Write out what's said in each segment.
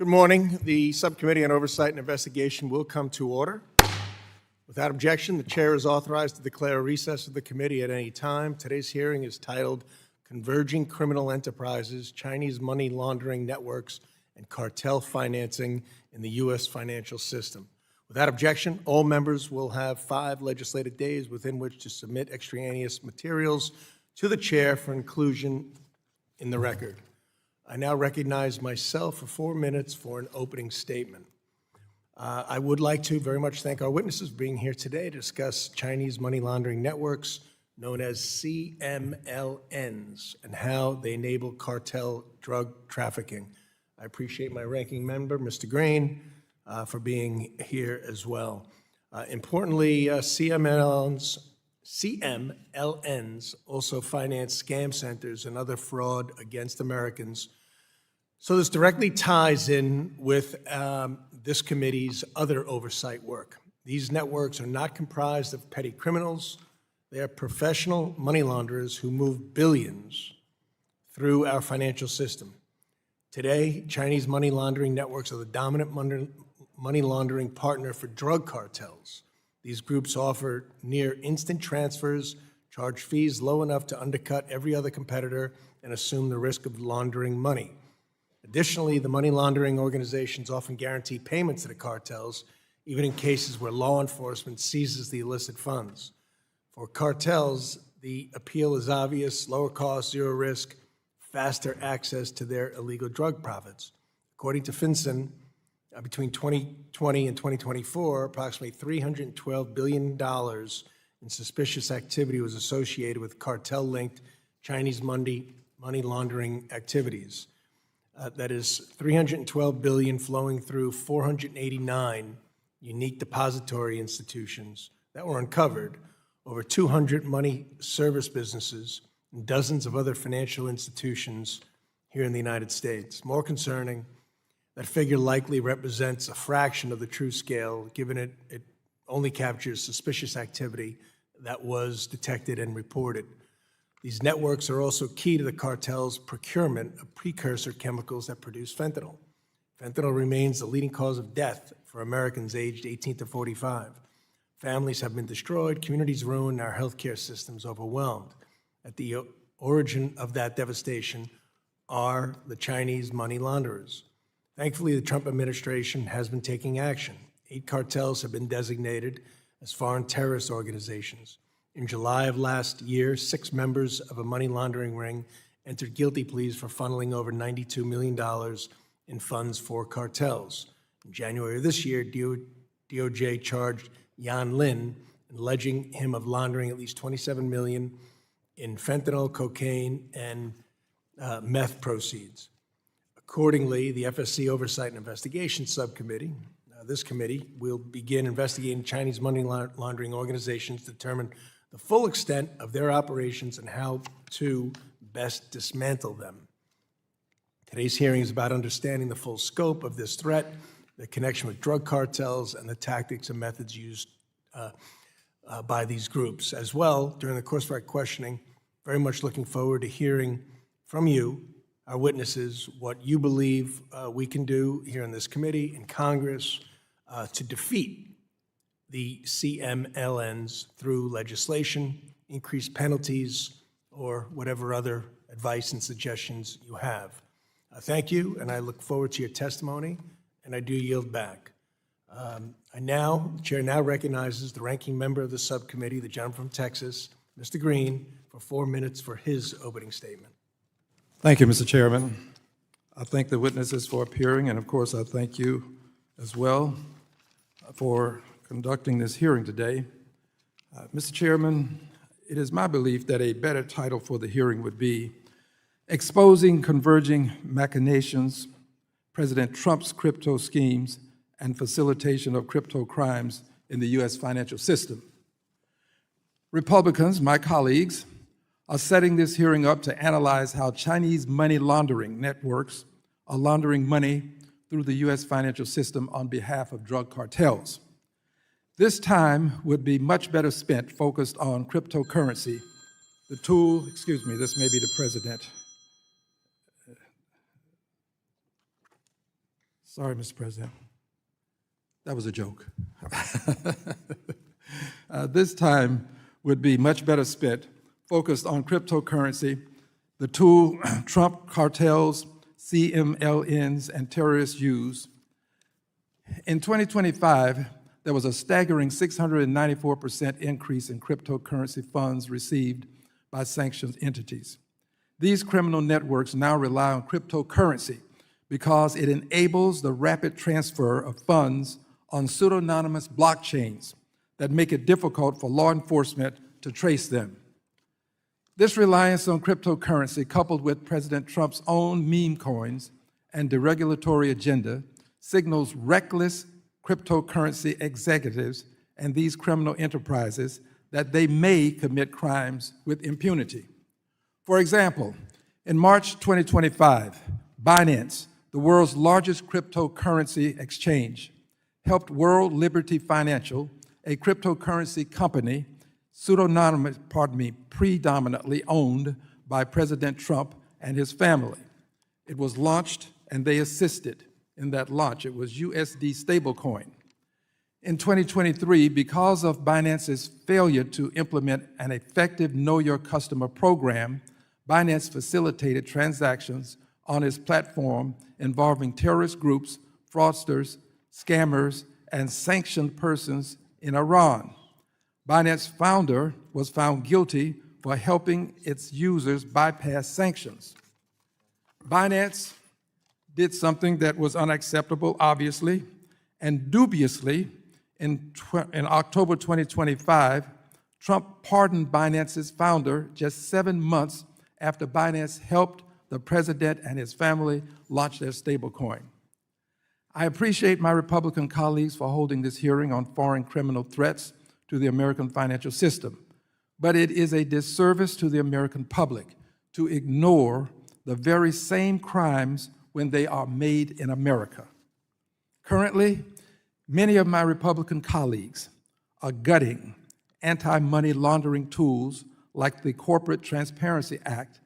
Good morning. The Subcommittee on Oversight and Investigation will come to order. Without objection, the chair is authorized to declare a recess of the committee at any time. Today's hearing is titled Converging Criminal Enterprises, Chinese Money Laundering Networks, and Cartel Financing in the U.S. Financial System. Without objection, all members will have 5 legislative days within which to submit extraneous materials to the chair for inclusion in the record. I now recognize myself for 4 minutes for an opening statement. I would like to very much thank our witnesses for being here today to discuss Chinese money laundering networks known as CMLNs and how they enable cartel drug trafficking. I appreciate my ranking member, Mr. Green, for being here as well. Importantly, CMLNs also finance scam centers and other fraud against Americans. So this directly ties in with this committee's other oversight work. These networks are not comprised of petty criminals. They are professional money launderers who move billions through our financial system. Today, Chinese money laundering networks are the dominant money laundering partner for drug cartels. These groups offer near instant transfers, charge fees low enough to undercut every other competitor, and assume the risk of laundering money. Additionally, the money laundering organizations often guarantee payments to the cartels, even in cases where law enforcement seizes the illicit funds. For cartels, the appeal is obvious: lower cost, zero risk, faster access to their illegal drug profits. According to FinCEN, between 2020 and 2024, approximately $312 billion in suspicious activity was associated with cartel-linked Chinese money laundering activities. That is $312 billion flowing through 489 unique depository institutions that were uncovered, over 200 money service businesses, and dozens of other financial institutions here in the United States. More concerning, that figure likely represents a fraction of the true scale, given it only captures suspicious activity that was detected and reported. These networks are also key to the cartel's procurement of precursor chemicals that produce fentanyl. Fentanyl remains the leading cause of death for Americans aged 18 to 45. Families have been destroyed, communities ruined, our healthcare systems overwhelmed. At the origin of that devastation are the Chinese money launderers. Thankfully, the Trump administration has been taking action. 8 cartels have been designated as foreign terrorist organizations. In July of last year, 6 members of a money laundering ring entered guilty pleas for funneling over $92 million in funds for cartels. In January of this year, DOJ charged Yan Lin, alleging him of laundering at least $27 million in fentanyl, cocaine, and meth proceeds. Accordingly, the FSC Oversight and Investigation Subcommittee, this committee, will begin investigating Chinese money laundering organizations to determine the full extent of their operations and how to best dismantle them. Today's hearing is about understanding the full scope of this threat, the connection with drug cartels, and the tactics and methods used by these groups. As well, during the course of our questioning, very much looking forward to hearing from you, our witnesses, what you believe we can do here in this committee, in Congress, to defeat the CMLNs through legislation, increased penalties, or whatever other advice and suggestions you have. Thank you, and I look forward to your testimony, and I do yield back. The chair now recognizes the ranking member of the subcommittee, the gentleman from Texas, Mr. Green, for 4 minutes for his opening statement. Thank you, Mr. Chairman. I thank the witnesses for appearing, and of course, I thank you as well for conducting this hearing today. Mr. Chairman, it is my belief that a better title for the hearing would be Exposing Converging Machinations, President Trump's Crypto Schemes, and Facilitation of Crypto Crimes in the U.S. Financial System. Republicans, my colleagues, are setting this hearing up to analyze how Chinese money laundering networks are laundering money through the U.S. financial system on behalf of drug cartels. This time would be much better spent focused on cryptocurrency, the tool, excuse me, this may be the president. Sorry, Mr. President. That was a joke. This time would be much better spent focused on cryptocurrency, the tool Trump cartels, CMLNs, and terrorists use. In 2025, there was a staggering 694% increase in cryptocurrency funds received by sanctioned entities. These criminal networks now rely on cryptocurrency because it enables the rapid transfer of funds on pseudonymous blockchains that make it difficult for law enforcement to trace them. This reliance on cryptocurrency, coupled with President Trump's own meme coins and deregulatory agenda, signals reckless cryptocurrency executives and these criminal enterprises that they may commit crimes with impunity. For example, in March 2025, Binance, the world's largest cryptocurrency exchange, helped World Liberty Financial, a cryptocurrency company predominantly owned by President Trump and his family. It was launched and they assisted in that launch. It was USD stablecoin. In 2023, because of Binance's failure to implement an effective Know Your Customer program, Binance facilitated transactions on its platform involving terrorist groups, fraudsters, scammers, and sanctioned persons in Iran. Binance's founder was found guilty for helping its users bypass sanctions. Binance did something that was unacceptable, obviously, and dubiously, in October 2025, Trump pardoned Binance's founder just 7 months after Binance helped the president and his family launch their stablecoin. I appreciate my Republican colleagues for holding this hearing on foreign criminal threats to the American financial system, but it is a disservice to the American public to ignore the very same crimes when they are made in America. Currently, many of my Republican colleagues are gutting anti-money laundering tools like the Corporate Transparency Act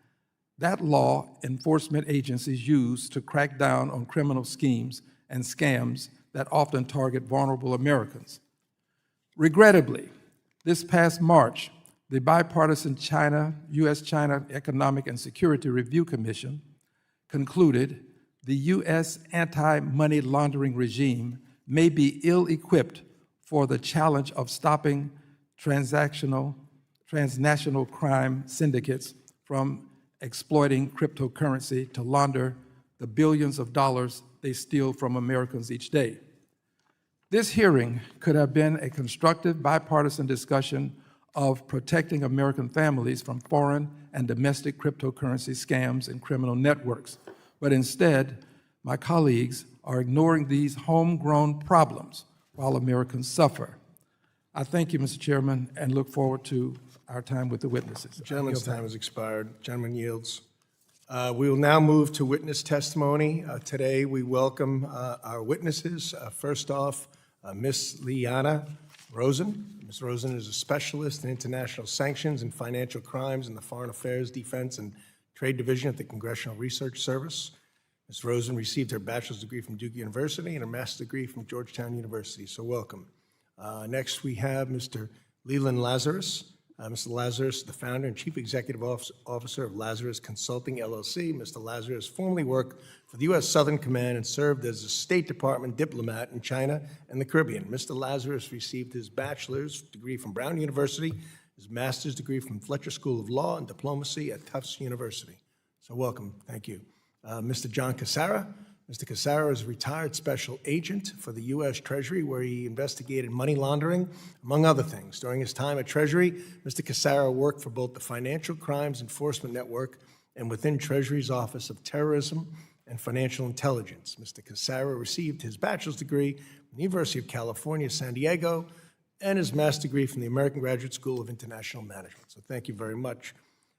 that law enforcement agencies use to crack down on criminal schemes and scams that often target vulnerable Americans. Regrettably, this past March, the bipartisan U.S.-China Economic and Security Review Commission concluded the U.S. anti-money laundering regime may be ill-equipped for the challenge of stopping transnational crime syndicates from exploiting cryptocurrency to launder the billions of dollars they steal from Americans each day. This hearing could have been a constructive bipartisan discussion of protecting American families from foreign and domestic cryptocurrency scams and criminal networks. But instead, my colleagues are ignoring these homegrown problems while Americans suffer. I thank you, Mr. Chairman, and look forward to our time with the witnesses. The gentleman's time has expired. Gentleman yields. We will now move to witness testimony. Today, we welcome our witnesses. First off, Ms. Liana Rosen. Ms. Rosen is a specialist in international sanctions and financial crimes in the Foreign Affairs, Defense, and Trade Division at the Congressional Research Service. Ms. Rosen received her bachelor's degree from Duke University and her master's degree from Georgetown University, so welcome. Next, we have Mr. Leland Lazarus. Mr. Lazarus, the founder and chief executive officer of Lazarus Consulting, LLC. Mr. Lazarus formerly worked for the U.S. Southern Command and served as a State Department diplomat in China and the Caribbean. Mr. Lazarus received his bachelor's degree from Brown University, his master's degree from Fletcher School of Law and diplomacy at Tufts University. So welcome, thank you. Mr. John Cassara. Mr. Cassara is a retired special agent for the U.S. Treasury, where he investigated money laundering, among other things. During his time at Treasury, Mr. Cassara worked for both the Financial Crimes Enforcement Network and within Treasury's Office of Terrorism and Financial Intelligence. Mr. Cassara received his bachelor's degree from the University of California, San Diego, and his master's degree from the American Graduate School of International Management. So thank you very much.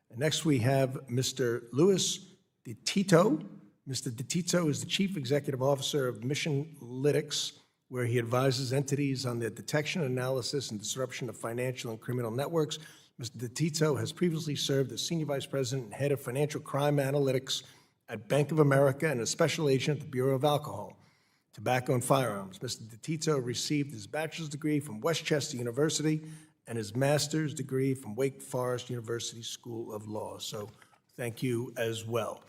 And next we have Mr. Louis DeTitto. Mr. DeTitto is the Chief Executive Officer of MissionLytics, where he advises entities on the detection, analysis, and disruption of financial and criminal networks. Mr. DeTitto has previously served as Senior Vice President and Head of Financial Crime Analytics at Bank of America and a Special Agent at the Bureau of Alcohol. tobacco, and firearms. Mr. DeTitto received his bachelor's degree from Westchester University and his master's degree from Wake Forest University School of Law. So thank you as well.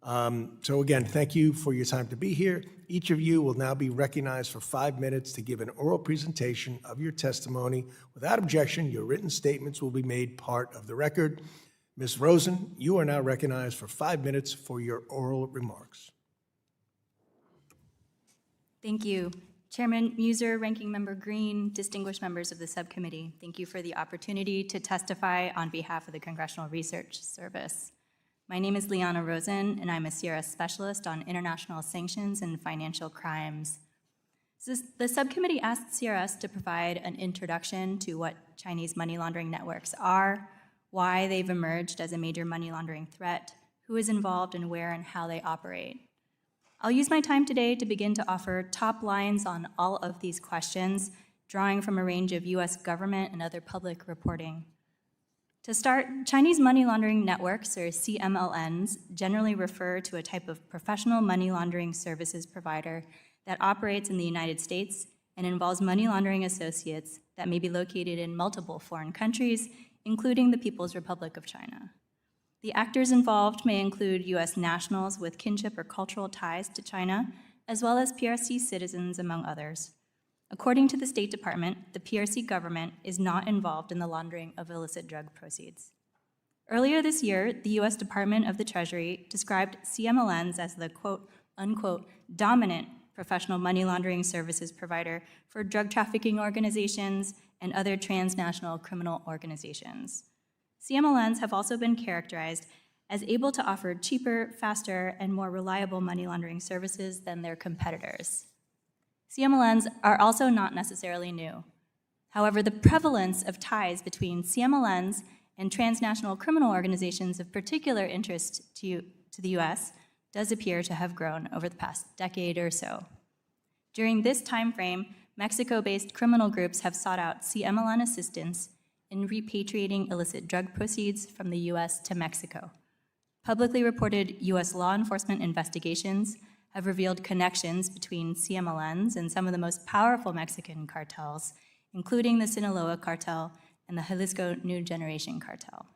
So again, thank you for your time to be here. Each of you will now be recognized for 5 minutes to give an oral presentation of your testimony. Without objection, your written statements will be made part of the record. Ms. Rosen, you are now recognized for 5 minutes for your oral remarks. Thank you. Chairman Muser, Ranking Member Green, distinguished members of the subcommittee, thank you for the opportunity to testify on behalf of the Congressional Research Service. My name is Liana Rosen, and I'm a CRS specialist on international sanctions and financial crimes. So the subcommittee asked CRS to provide an introduction to what Chinese money laundering networks are, why they've emerged as a major money laundering threat, who is involved, and where and how they operate. I'll use my time today to begin to offer top lines on all of these questions, drawing from a range of US government and other public reporting. To start, Chinese money laundering networks, or CMLNs, generally refer to a type of professional money laundering services provider that operates in the United States and involves money laundering associates that may be located in multiple foreign countries, including the People's Republic of China. The actors involved may include US nationals with kinship or cultural ties to China, as well as PRC citizens, among others. According to the State Department, the PRC government is not involved in the laundering of illicit drug proceeds. Earlier this year, the US Department of the Treasury described CMLNs as the quote, unquote, dominant professional money laundering services provider for drug trafficking organizations and other transnational criminal organizations. CMLNs have also been characterized as able to offer cheaper, faster, and more reliable money laundering services than their competitors. CMLNs are also not necessarily new. However, the prevalence of ties between CMLNs and transnational criminal organizations of particular interest to the US does appear to have grown over the past decade or so. During this time frame, Mexico-based criminal groups have sought out CMLN assistance in repatriating illicit drug proceeds from the US to Mexico. Publicly reported US law enforcement investigations have revealed connections between CMLNs and some of the most powerful Mexican cartels, including the Sinaloa cartel and the Jalisco New Generation cartel.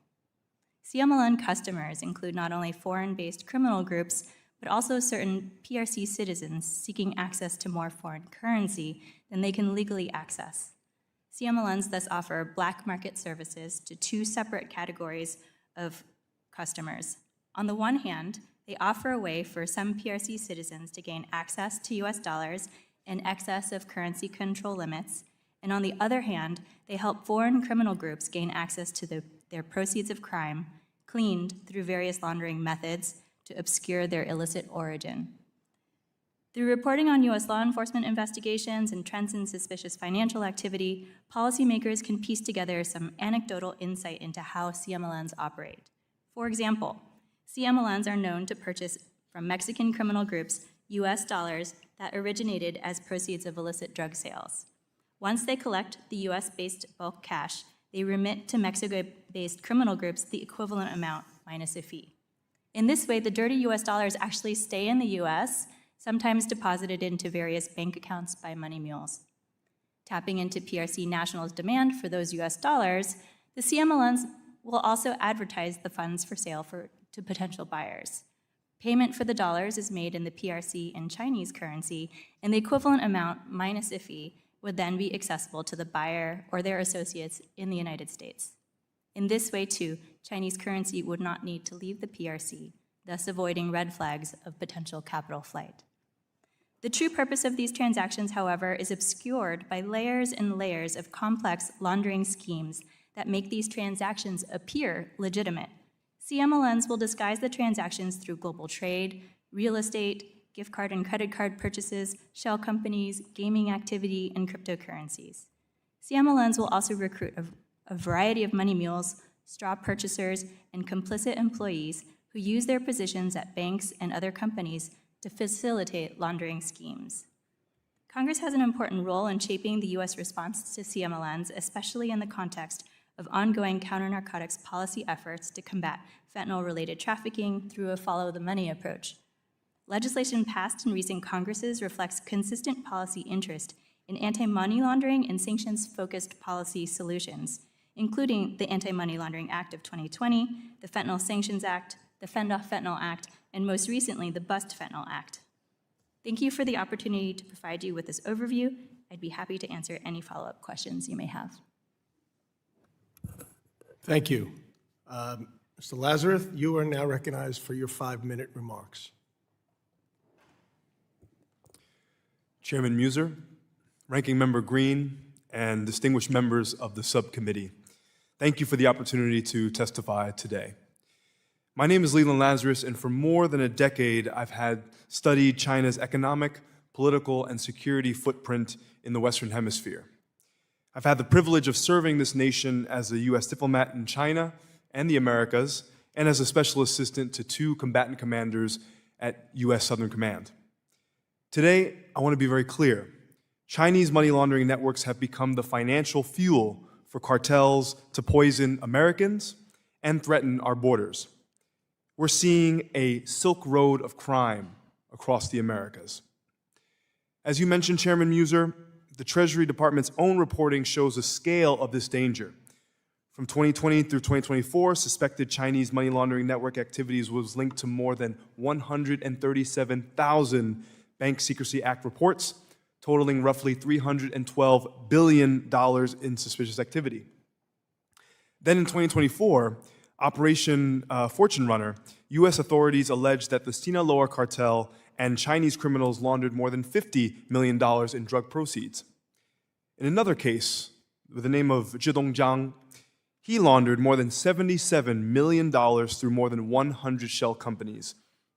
CMLN customers include not only foreign-based criminal groups, but also certain PRC citizens seeking access to more foreign currency than they can legally access. CMLNs thus offer black market services to two separate categories of customers. On the one hand, they offer a way for some PRC citizens to gain access to US dollars in excess of currency control limits, and on the other hand, they help foreign criminal groups gain access to their proceeds of crime, cleaned through various laundering methods to obscure their illicit origin. Through reporting on US law enforcement investigations and trends in suspicious financial activity, policymakers can piece together some anecdotal insight into how CMLNs operate. For example, CMLNs are known to purchase from Mexican criminal groups US dollars that originated as proceeds of illicit drug sales. Once they collect the US-based bulk cash, they remit to Mexico-based criminal groups the equivalent amount minus a fee. In this way, the dirty US dollars actually stay in the US, sometimes deposited into various bank accounts by money mules. Tapping into PRC nationals' demand for those US dollars, the CMLNs will also advertise the funds for sale to potential buyers. Payment for the dollars is made in the PRC and Chinese currency, and the equivalent amount minus a fee would then be accessible to the buyer or their associates in the United States. In this way, too, Chinese currency would not need to leave the PRC, thus avoiding red flags of potential capital flight. The true purpose of these transactions, however, is obscured by layers and layers of complex laundering schemes that make these transactions appear legitimate. CMLNs will disguise the transactions through global trade, real estate, gift card and credit card purchases, shell companies, gaming activity, and cryptocurrencies. CMLNs will also recruit a variety of money mules, straw purchasers, and complicit employees who use their positions at banks and other companies to facilitate laundering schemes. Congress has an important role in shaping the U.S. response to CMLNs, especially in the context of ongoing counter-narcotics policy efforts to combat fentanyl-related trafficking through a follow-the-money approach. Legislation passed in recent Congresses reflects consistent policy interest in anti-money laundering and sanctions-focused policy solutions, including the Anti-Money Laundering Act of 2020, the Fentanyl Sanctions Act, the Fend Off Fentanyl Act, and most recently, the Bust Fentanyl Act. Thank you for the opportunity to provide you with this overview. I'd be happy to answer any follow-up questions you may have. Thank you. Mr. Lazarus, you are now recognized for your 5-minute remarks. Chairman Muser, Ranking Member Green, and distinguished members of the subcommittee, thank you for the opportunity to testify today. My name is Leland Lazarus, and for more than a decade, I've studied China's economic, political, and security footprint in the Western Hemisphere. I've had the privilege of serving this nation as a U.S. diplomat in China and the Americas, and as a special assistant to 2 combatant commanders at U.S. Southern Command. Today, I want to be very clear. Chinese money laundering networks have become the financial fuel for cartels to poison Americans and threaten our borders. We're seeing a Silk Road of crime across the Americas. As you mentioned, Chairman Muser, the Treasury Department's own reporting shows the scale of this danger. From 2020 through 2024, suspected Chinese money laundering network activities was linked to more than 137,000 Bank Secrecy Act reports, totaling roughly $312 billion in suspicious activity. Then in 2024, Operation Fortune Runner, U.S. authorities alleged that the Sinaloa cartel and Chinese criminals laundered more than $50 million in drug proceeds. In another case, with the name of Zhidong Jiang, he laundered more than $77 million through more than 100 shell companies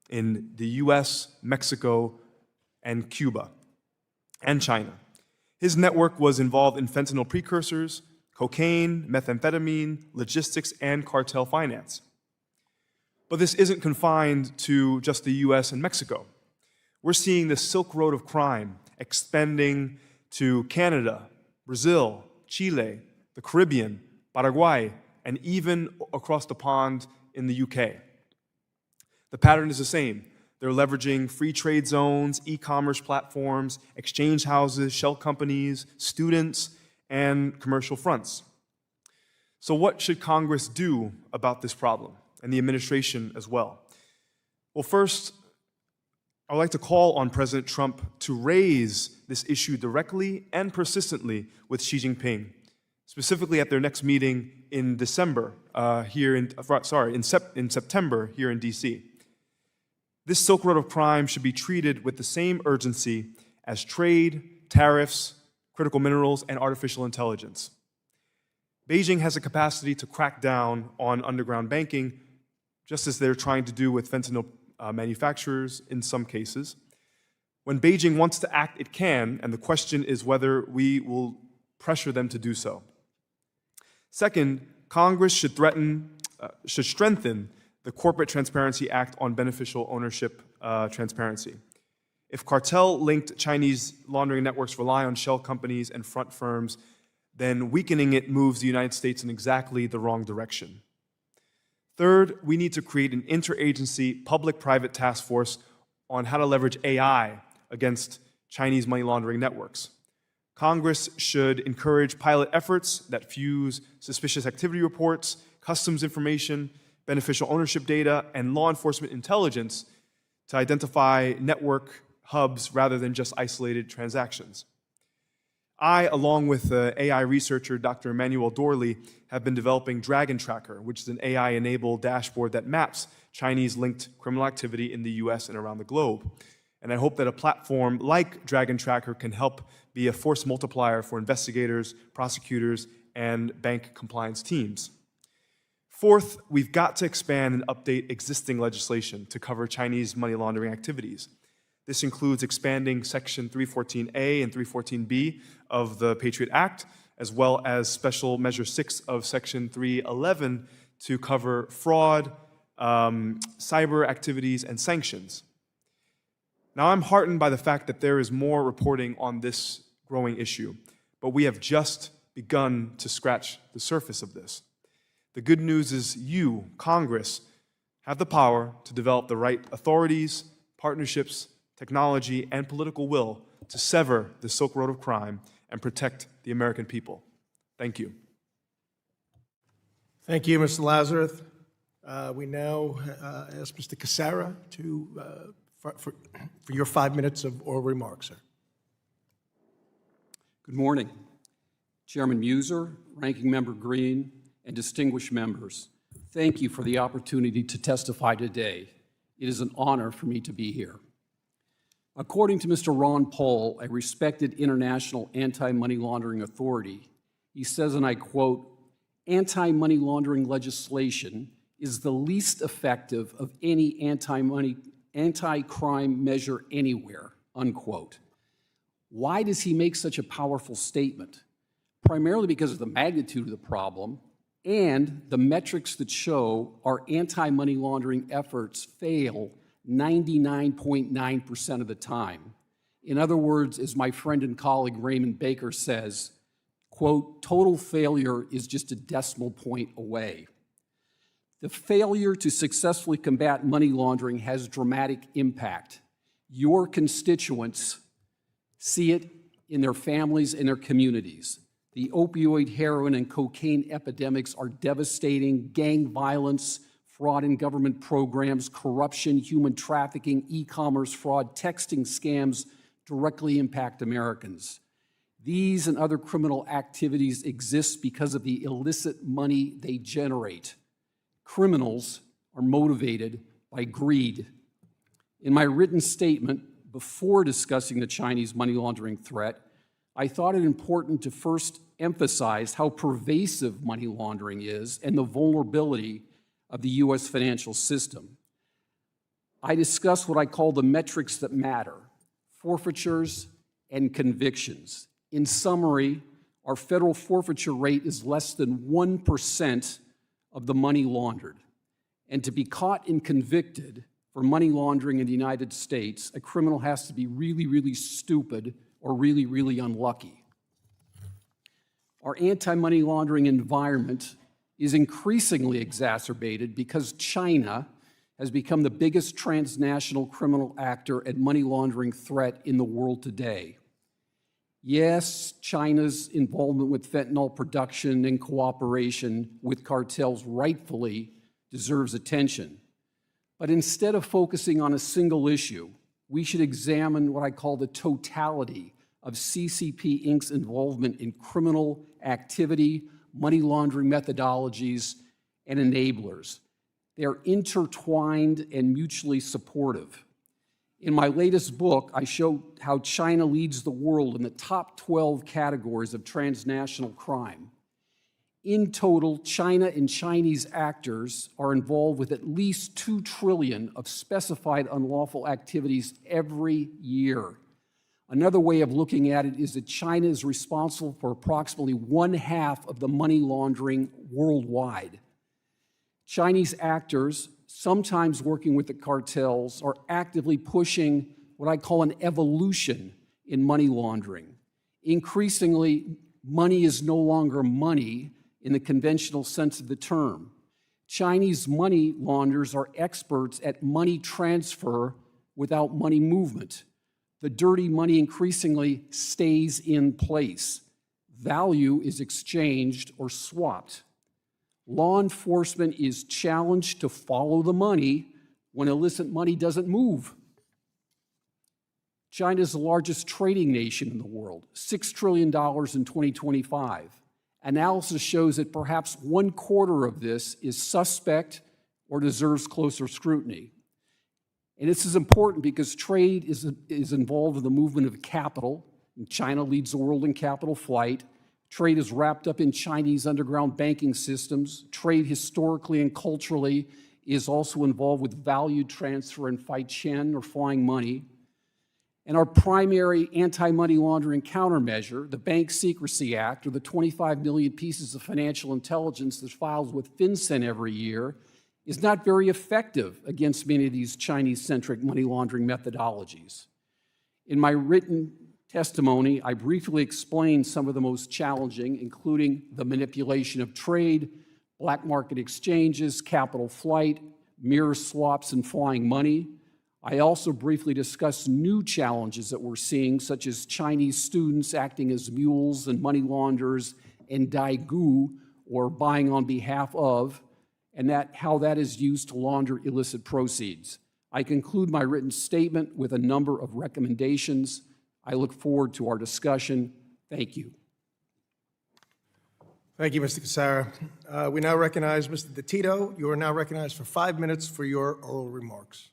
in the U.S., Mexico, and Cuba, and China. His network was involved in fentanyl precursors, cocaine, methamphetamine, logistics, and cartel finance. But this isn't confined to just the US and Mexico. We're seeing the Silk Road of crime expanding to Canada, Brazil, Chile, the Caribbean, Paraguay, and even across the pond in the UK. The pattern is the same. They're leveraging free trade zones, e-commerce platforms, exchange houses, shell companies, students, and commercial fronts. So what should Congress do about this problem, and the administration as well? Well, first, I would like to call on President Trump to raise this issue directly and persistently with Xi Jinping, specifically at their next meeting in September here in DC. This Silk Road of crime should be treated with the same urgency as trade, tariffs, critical minerals, and artificial intelligence. Beijing has a capacity to crack down on underground banking, just as they're trying to do with fentanyl manufacturers in some cases. When Beijing wants to act, it can, and the question is whether we will pressure them to do so. Second, Congress should strengthen the Corporate Transparency Act on beneficial ownership transparency. If cartel-linked Chinese laundering networks rely on shell companies and front firms, then weakening it moves the United States in exactly the wrong direction. Third, we need to create an interagency public-private task force on how to leverage AI against Chinese money laundering networks. Congress should encourage pilot efforts that fuse suspicious activity reports, customs information, beneficial ownership data, and law enforcement intelligence to identify network hubs rather than just isolated transactions. I, along with AI researcher Dr. Emmanuel Dorley, have been developing Dragon Tracker, which is an AI-enabled dashboard that maps Chinese-linked criminal activity in the US and around the globe. And I hope that a platform like Dragon Tracker can help be a force multiplier for investigators, prosecutors, and bank compliance teams. Fourth, we've got to expand and update existing legislation to cover Chinese money laundering activities. This includes expanding Section 314A and 314B of the Patriot Act, as well as Special Measure 6 of Section 311 to cover fraud, cyber activities, and sanctions. Now, I'm heartened by the fact that there is more reporting on this growing issue, but we have just begun to scratch the surface of this. The good news is you, Congress, have the power to develop the right authorities, partnerships, technology, and political will to sever the Silk Road of crime and protect the American people. Thank you. Thank you, Mr. Lazarus. We now ask Mr. Cassara for your 5 minutes of oral remarks, sir. Good morning. Chairman Muser, Ranking Member Green, and distinguished members, thank you for the opportunity to testify today. It is an honor for me to be here. According to Mr. Ron Paul, a respected international anti-money laundering authority, he says, and I quote, "Anti-money laundering legislation is the least effective of any anti-crime measure anywhere," unquote. Why does he make such a powerful statement? Primarily because of the magnitude of the problem and the metrics that show our anti-money laundering efforts fail 99.9% of the time. In other words, as my friend and colleague Raymond Baker says, quote, "Total failure is just a decimal point away." The failure to successfully combat money laundering has dramatic impact. Your constituents see it in their families and their communities. The opioid, heroin, and cocaine epidemics are devastating. Gang violence, fraud in government programs, corruption, human trafficking, e-commerce fraud, texting scams directly impact Americans. These and other criminal activities exist because of the illicit money they generate. Criminals are motivated by greed. In my written statement, before discussing the Chinese money laundering threat, I thought it important to first emphasize how pervasive money laundering is and the vulnerability of the U.S. financial system. I discussed what I call the metrics that matter: forfeitures and convictions. In summary, our federal forfeiture rate is less than 1% of the money laundered. And to be caught and convicted for money laundering in the United States, a criminal has to be really, really stupid or really, really unlucky. Our anti-money laundering environment is increasingly exacerbated because China has become the biggest transnational criminal actor and money laundering threat in the world today. Yes, China's involvement with fentanyl production and cooperation with cartels rightfully deserves attention. But instead of focusing on a single issue, we should examine what I call the totality of CCP Inc.'s involvement in criminal activity, money laundering methodologies, and enablers. They are intertwined and mutually supportive. In my latest book, I show how China leads the world in the top 12 categories of transnational crime. In total, China and Chinese actors are involved with at least $2 trillion of specified unlawful activities every year. Another way of looking at it is that China is responsible for approximately 1/2 of the money laundering worldwide. Chinese actors, sometimes working with the cartels, are actively pushing what I call an evolution in money laundering. Increasingly, money is no longer money in the conventional sense of the term. Chinese money launderers are experts at money transfer without money movement. The dirty money increasingly stays in place. Value is exchanged or swapped. Law enforcement is challenged to follow the money when illicit money doesn't move. China is the largest trading nation in the world, $6 trillion in 2025. Analysis shows that perhaps 1/4 of this is suspect or deserves closer scrutiny. And this is important because trade is involved in the movement of capital, and China leads the world in capital flight. Trade is wrapped up in Chinese underground banking systems. Trade historically and culturally is also involved with value transfer and Fai Qian, or flying money. And our primary anti-money laundering countermeasure, the Bank Secrecy Act, or the 25 million pieces of financial intelligence that's filed with FinCEN every year, is not very effective against many of these Chinese-centric money laundering methodologies. In my written testimony, I briefly explained some of the most challenging, including the manipulation of trade, black market exchanges, capital flight, mirror swaps, and flying money. I also briefly discussed new challenges that we're seeing, such as Chinese students acting as mules and money launderers and daigou, or buying on behalf of, and how that is used to launder illicit proceeds. I conclude my written statement with a number of recommendations. I look forward to our discussion. Thank you. Thank you, Mr. Cassara. We now recognize Mr. DeTitto. You are now recognized for 5 minutes for your oral remarks.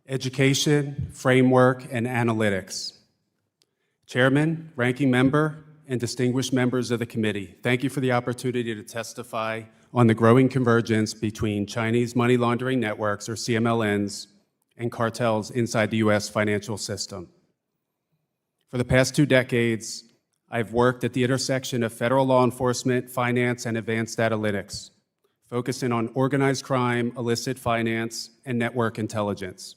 Education, framework, and analytics. Chairman, ranking member, and distinguished members of the committee, thank you for the opportunity to testify on the growing convergence between Chinese money laundering networks, or CMLNs, and cartels inside the U.S. financial system. For the past 2 decades, I've worked at the intersection of federal law enforcement, finance, and advanced analytics, focusing on organized crime, illicit finance, and network intelligence.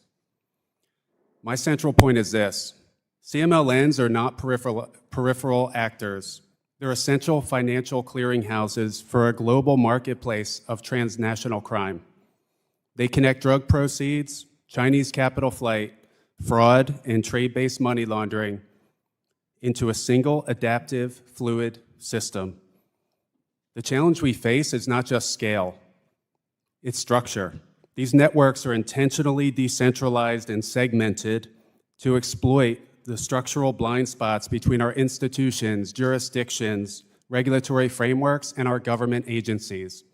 My central point is this: CMLNs are not peripheral actors. They're essential financial clearinghouses for a global marketplace of transnational crime. They connect drug proceeds, Chinese capital flight, fraud, and trade-based money laundering into a single adaptive, fluid system. The challenge we face is not just scale, it's structure. These networks are intentionally decentralized and segmented to exploit the structural blind spots between our institutions, jurisdictions, regulatory frameworks, and our government agencies.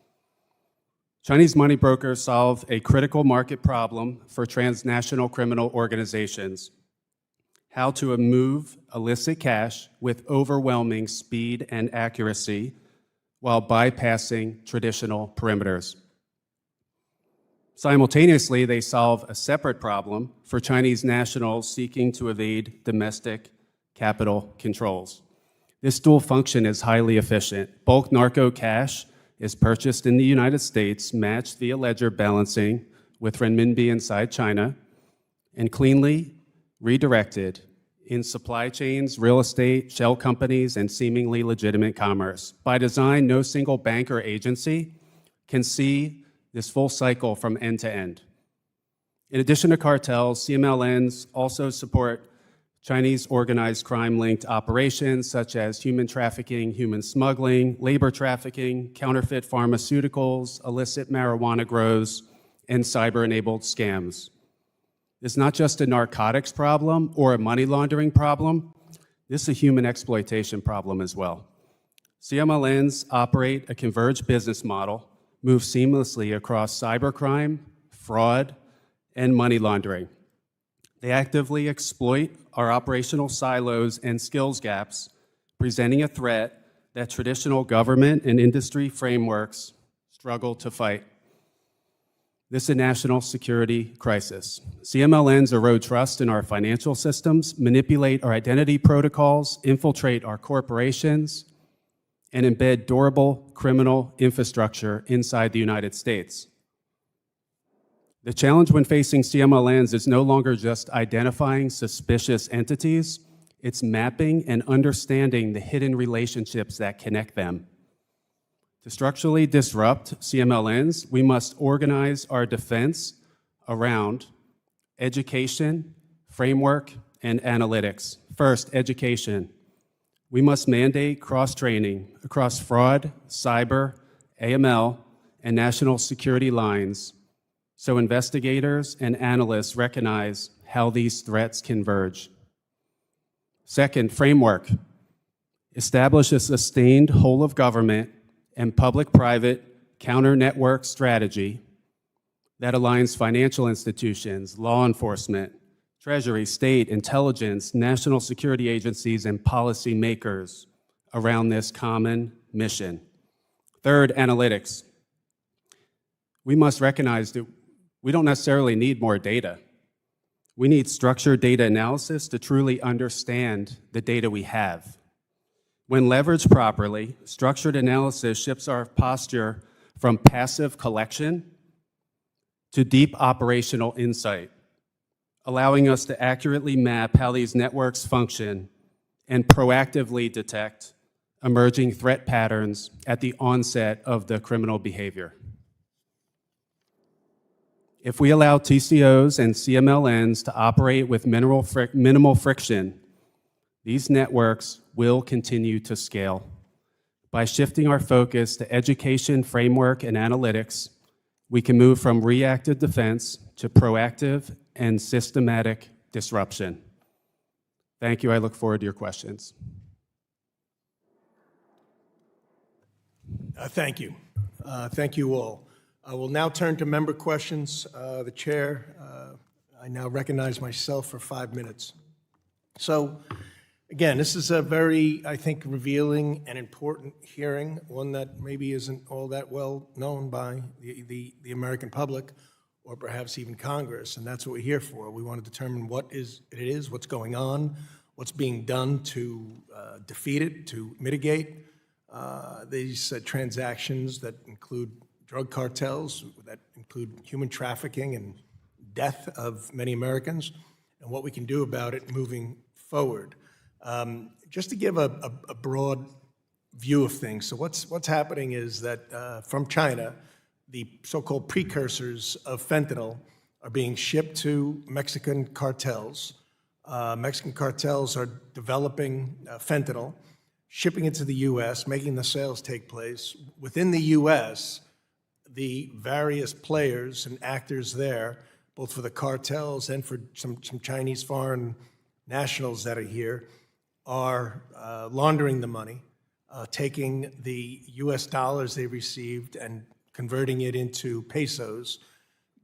Chinese money brokers solve a critical market problem for transnational criminal organizations: how to move illicit cash with overwhelming speed and accuracy while bypassing traditional perimeters. Simultaneously, they solve a separate problem for Chinese nationals seeking to evade domestic capital controls. This dual function is highly efficient. Bulk narco cash is purchased in the United States, matched via ledger balancing with renminbi inside China, and cleanly redirected in supply chains, real estate, shell companies, and seemingly legitimate commerce. By design, no single bank or agency can see this full cycle from end to end. In addition to cartels, CMLNs also support Chinese organized crime-linked operations such as human trafficking, human smuggling, labor trafficking, counterfeit pharmaceuticals, illicit marijuana grows, and cyber-enabled scams. It's not just a narcotics problem or a money laundering problem. This is a human exploitation problem as well. CMLNs operate a converged business model, move seamlessly across cybercrime, fraud, and money laundering. They actively exploit our operational silos and skills gaps, presenting a threat that traditional government and industry frameworks struggle to fight. This is a national security crisis. CMLNs erode trust in our financial systems, manipulate our identity protocols, infiltrate our corporations, and embed durable criminal infrastructure inside the United States. The challenge when facing CMLNs is no longer just identifying suspicious entities, it's mapping and understanding the hidden relationships that connect them. To structurally disrupt CMLNs, we must organize our defense around education, framework, and analytics. First, education. We must mandate cross-training across fraud, cyber, AML, and national security lines so investigators and analysts recognize how these threats converge. Second, framework. Establish a sustained whole-of-government and public-private counter-network strategy that aligns financial institutions, law enforcement, Treasury, state, intelligence, national security agencies, and policymakers around this common mission. Third, analytics. We must recognize that we don't necessarily need more data. We need structured data analysis to truly understand the data we have. When leveraged properly, structured analysis shifts our posture from passive collection to deep operational insight, allowing us to accurately map how these networks function and proactively detect emerging threat patterns at the onset of the criminal behavior. If we allow TCOs and CMLNs to operate with minimal friction, these networks will continue to scale. By shifting our focus to education, framework, and analytics, we can move from reactive defense to proactive and systematic disruption. Thank you. I look forward to your questions. Thank you. Thank you all. I will now turn to member questions. The chair, I now recognize myself for 5 minutes. So, again, this is a very, I think, revealing and important hearing, one that maybe isn't all that well known by the American public or perhaps even Congress, and that's what we're here for. We want to determine what it is, what's going on, what's being done to defeat it, to mitigate these transactions that include drug cartels, that include human trafficking and death of many Americans, and what we can do about it moving forward. Just to give a broad view of things, so what's happening is that from China, the so-called precursors of fentanyl are being shipped to Mexican cartels. Mexican cartels are developing fentanyl, shipping it to the U.S., making the sales take place. Within the U.S., the various players and actors there, both for the cartels and for some Chinese foreign nationals that are here, are laundering the money, taking the U.S. dollars they received and converting it into pesos,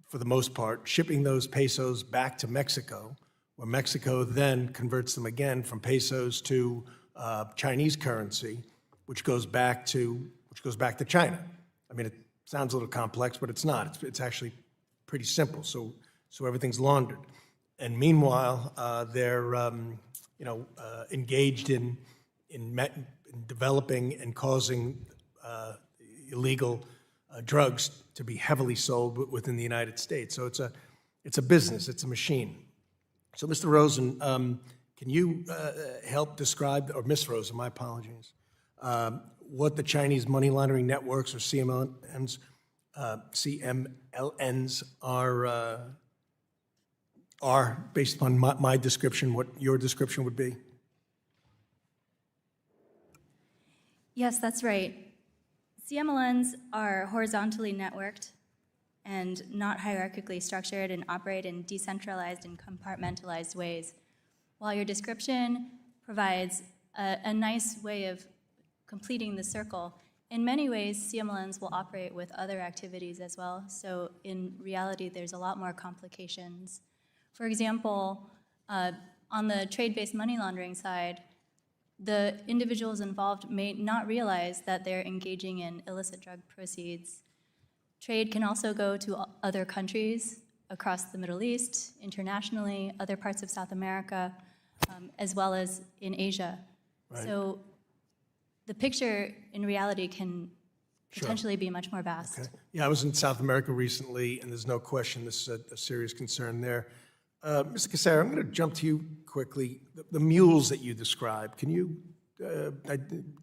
for the most part, shipping those pesos back to Mexico, where Mexico then converts them again from pesos to Chinese currency, which goes back to China. I mean, it sounds a little complex, but it's not. It's actually pretty simple. So everything's laundered, and meanwhile, they're engaged in developing and causing illegal drugs to be heavily sold within the United States. So it's a business. It's a machine. So, Mr. Rosen, can you help describe, or Ms. Rosen, my apologies, what the Chinese money laundering networks, or CMLNs are based upon my description, what your description would be? Yes, that's right. CMLNs are horizontally networked and not hierarchically structured and operate in decentralized and compartmentalized ways. While your description provides a nice way of completing the circle, in many ways, CMLNs will operate with other activities as well. So in reality, there's a lot more complications. For example, on the trade-based money laundering side, the individuals involved may not realize that they're engaging in illicit drug proceeds. Trade can also go to other countries across the Middle East, internationally, other parts of South America, as well as in Asia. Right. So the picture in reality can potentially be much more vast. Okay. Yeah, I was in South America recently, and there's no question this is a serious concern there. Mr. Cassara, I'm going to jump to you quickly. The mules that you described, can you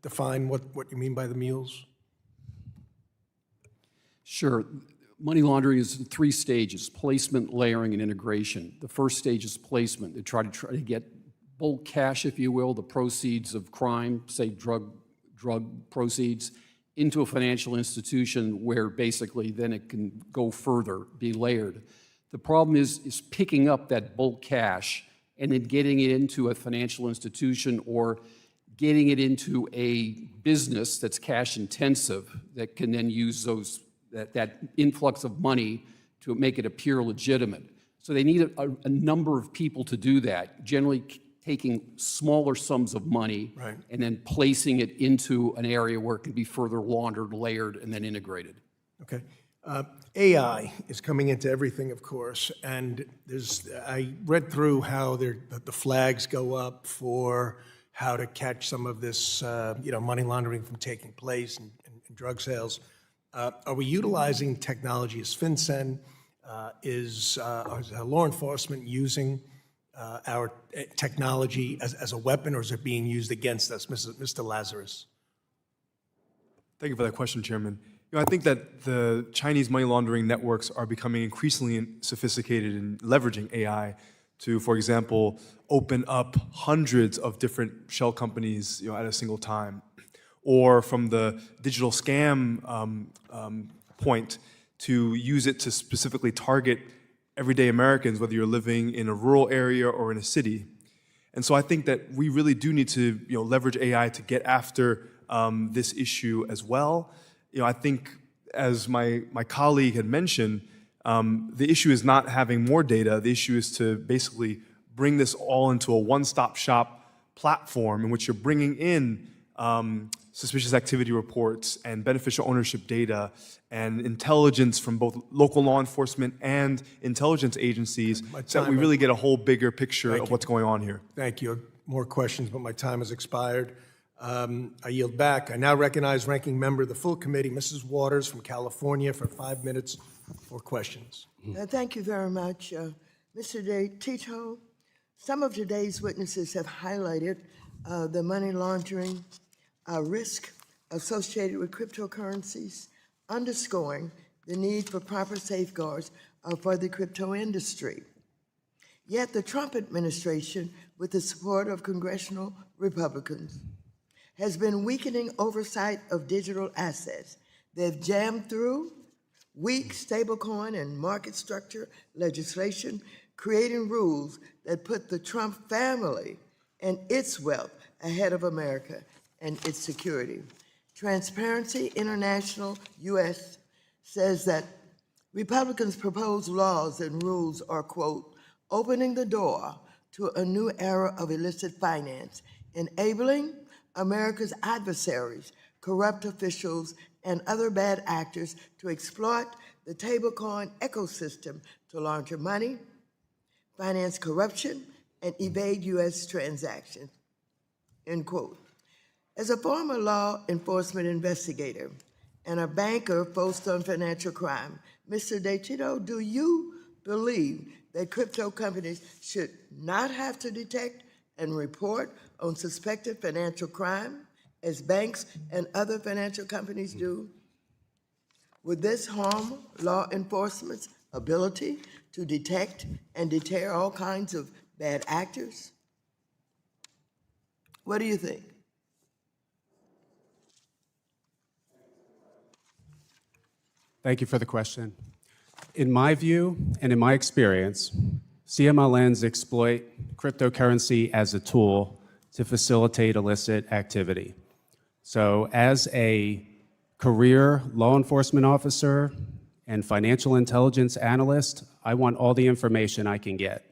define what you mean by the mules? Sure. Money laundering is in 3 stages: placement, layering, and integration. The first stage is placement. They try to get bulk cash, if you will, the proceeds of crime, say drug proceeds, into a financial institution where basically then it can go further, be layered. The problem is picking up that bulk cash and then getting it into a financial institution or getting it into a business that's cash intensive that can then use that influx of money to make it appear legitimate. So they need a number of people to do that, generally taking smaller sums of money right. and then placing it into an area where it can be further laundered, layered, and then integrated. Okay. AI is coming into everything, of course, and I read through how the flags go up for how to catch some of this money laundering from taking place and drug sales. Are we utilizing technology? Is FinCEN, is law enforcement using our technology as a weapon, or is it being used against us? Mr. Lazarus. Thank you for that question, Chairman. I think that the Chinese money laundering networks are becoming increasingly sophisticated in leveraging AI to, for example, open up hundreds of different shell companies at a single time. Or from the digital scam point, to use it to specifically target everyday Americans, whether you're living in a rural area or in a city. And so I think that we really do need to leverage AI to get after this issue as well. I think, as my colleague had mentioned, the issue is not having more data. The issue is to basically bring this all into a one-stop shop platform in which you're bringing in suspicious activity reports and beneficial ownership data and intelligence from both local law enforcement and intelligence agencies so that we really get a whole bigger picture of what's going on here. Thank you. More questions, but my time has expired. I yield back. I now recognize Ranking Member of the full committee, Mrs. Waters from California, for 5 minutes for questions. Thank you very much. Mr. DeTitto, some of today's witnesses have highlighted the money laundering risk associated with cryptocurrencies, underscoring the need for proper safeguards for the crypto industry. Yet the Trump administration, with the support of congressional Republicans, has been weakening oversight of digital assets. They've jammed through weak stablecoin and market structure legislation, creating rules that put the Trump family and its wealth ahead of America and its security. Transparency International US says that Republicans' proposed laws and rules are, quote, opening the door to a new era of illicit finance, enabling America's adversaries, corrupt officials, and other bad actors to exploit the stablecoin ecosystem to launder money, finance corruption, and evade U.S. transactions, end quote. As a former law enforcement investigator and a banker focused on financial crime, Mr. DeTitto, do you believe that crypto companies should not have to detect and report on suspected financial crime as banks and other financial companies do? Would this harm law enforcement's ability to detect and deter all kinds of bad actors? What do you think? Thank you for the question. In my view and in my experience, CMLNs exploit cryptocurrency as a tool to facilitate illicit activity. So as a career law enforcement officer and financial intelligence analyst, I want all the information I can get.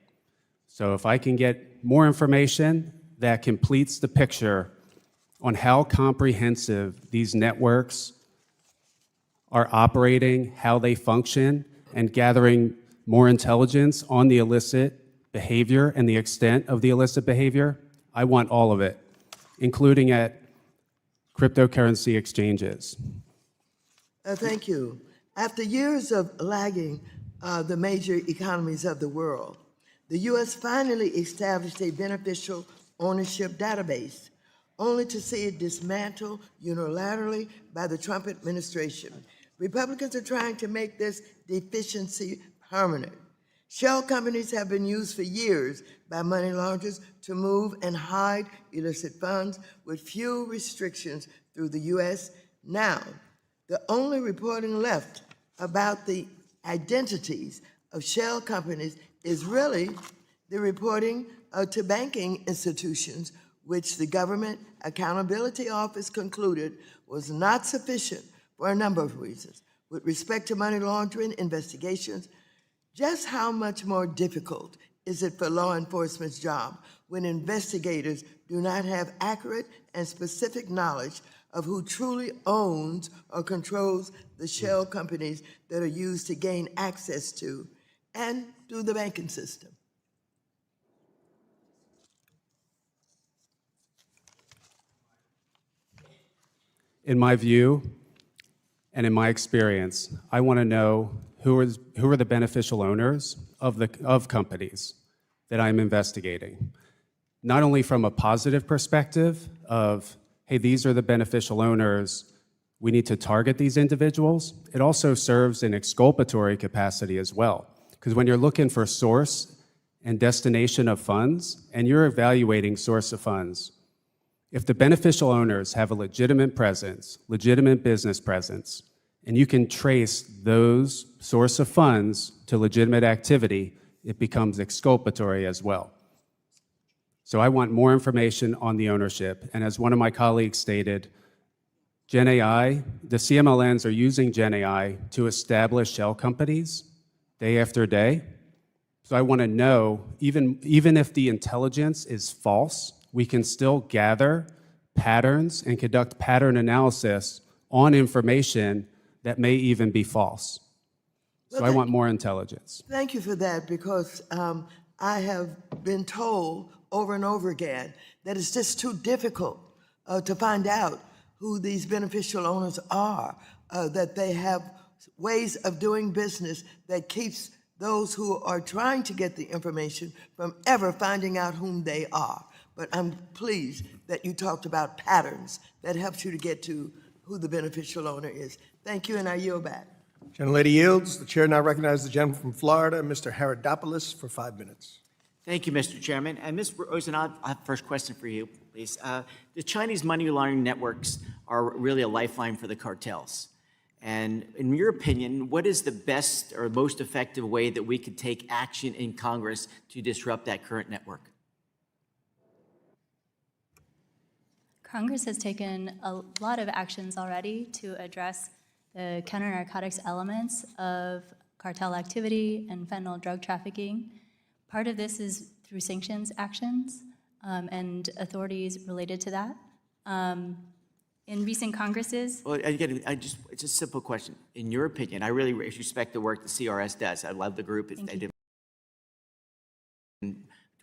So if I can get more information that completes the picture on how comprehensive these networks are operating, how they function, and gathering more intelligence on the illicit behavior and the extent of the illicit behavior, I want all of it, including at cryptocurrency exchanges. Thank you. After years of lagging the major economies of the world, the U.S. finally established a beneficial ownership database, only to see it dismantled unilaterally by the Trump administration. Republicans are trying to make this deficiency permanent. Shell companies have been used for years by money launderers to move and hide illicit funds with few restrictions through the U.S. Now, the only reporting left about the identities of shell companies is really the reporting to banking institutions, which the Government Accountability Office concluded was not sufficient for a number of reasons. With respect to money laundering investigations, just how much more difficult is it for law enforcement's job when investigators do not have accurate and specific knowledge of who truly owns or controls the shell companies that are used to gain access to and through the banking system? In my view, and in my experience, I want to know who are the beneficial owners of companies that I'm investigating. Not only from a positive perspective of, hey, these are the beneficial owners we need to target these individuals. It also serves in exculpatory capacity as well, because when you're looking for source and destination of funds, and you're evaluating source of funds, if the beneficial owners have a legitimate presence, legitimate business presence, and you can trace those source of funds to legitimate activity, it becomes exculpatory as well. So I want more information on the ownership. And as one of my colleagues stated, GenAI, the CMLNs are using GenAI to establish shell companies day after day. So I want to know, even if the intelligence is false, we can still gather patterns and conduct pattern analysis on information that may even be false. So I want more intelligence. Thank you for that, because I have been told over and over again that it's just too difficult to find out who these beneficial owners are, that they have ways of doing business that keeps those who are trying to get the information from ever finding out whom they are. But I'm pleased that you talked about patterns that helps you to get to who the beneficial owner is. Thank you, and I yield back. Gentlelady yields. The chair now recognizes the gentleman from Florida, Mr. Herodopoulos, for 5 minutes. Thank you, Mr. Chairman. And Ms. Rosen, I have first question for you, please. The Chinese money laundering networks are really a lifeline for the cartels. And in your opinion, what is the best or most effective way that we could take action in Congress to disrupt that current network? Congress has taken a lot of actions already to address the counter-narcotics elements of cartel activity and fentanyl drug trafficking. Part of this is through sanctions actions and authorities related to that. In recent Congresses, Well, again, it's a simple question. In your opinion, I really respect the work the CRS does. I love the group. They do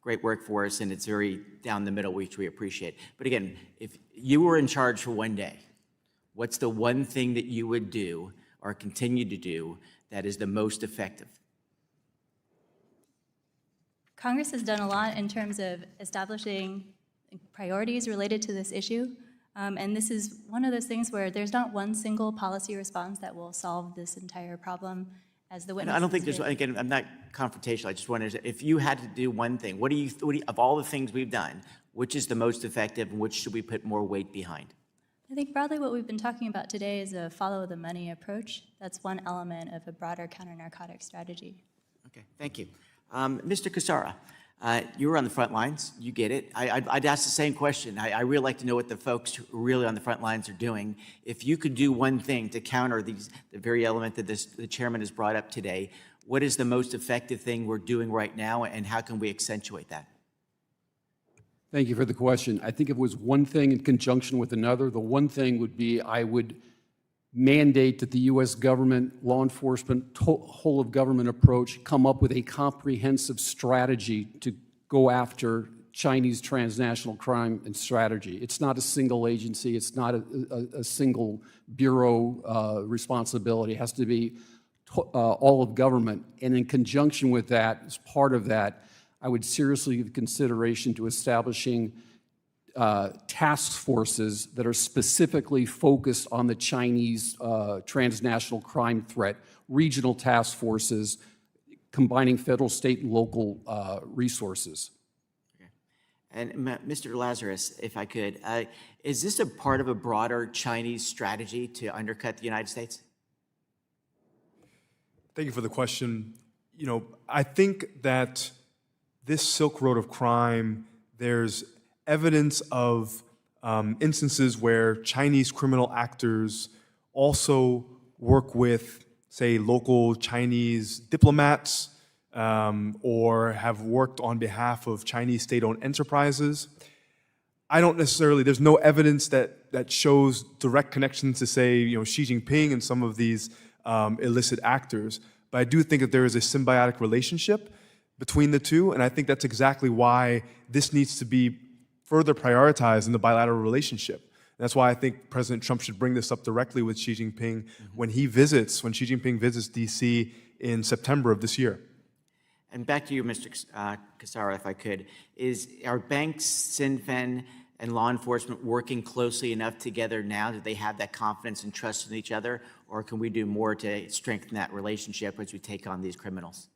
great work for us, and it's very down the middle, which we appreciate. But again, if you were in charge for one day, what's the one thing that you would do or continue to do that is the most effective? Congress has done a lot in terms of establishing priorities related to this issue. And this is one of those things where there's not one single policy response that will solve this entire problem, as the witness. I don't think there's, again, I'm not confrontational. I just wondered if you had to do one thing, what do you, of all the things we've done, which is the most effective and which should we put more weight behind? I think broadly what we've been talking about today is a follow the money approach. That's one element of a broader counter-narcotics strategy. Okay, thank you. Mr. Cassara, you were on the front lines. You get it. I'd ask the same question. I really like to know what the folks who are really on the front lines are doing. If you could do one thing to counter the very element that the chairman has brought up today, what is the most effective thing we're doing right now, and how can we accentuate that? Thank you for the question. I think if it was one thing in conjunction with another, the one thing would be I would mandate that the U.S. government, law enforcement, whole of government approach come up with a comprehensive strategy to go after Chinese transnational crime and strategy. It's not a single agency. It's not a single bureau responsibility. It has to be all of government. And in conjunction with that, as part of that, I would seriously give consideration to establishing task forces that are specifically focused on the Chinese transnational crime threat, regional task forces combining federal, state, and local resources. Okay. And Mr. Lazarus, if I could, is this a part of a broader Chinese strategy to undercut the United States? Thank you for the question. You know, I think that this Silk Road of crime, there's evidence of instances where Chinese criminal actors also work with, say, local Chinese diplomats or have worked on behalf of Chinese state-owned enterprises. I don't necessarily, there's no evidence that shows direct connections to, say, you know, Xi Jinping and some of these illicit actors, but I do think that there is a symbiotic relationship between the two, and I think that's exactly why this needs to be further prioritized in the bilateral relationship. And that's why I think President Trump should bring this up directly with Xi Jinping when Xi Jinping visits DC in September of this year. And back to you, Mr. Cassara, if I could, are banks, Sinfen, and law enforcement working closely enough together now that they have that confidence and trust in each other? Or can we do more to strengthen that relationship as we take on these criminals?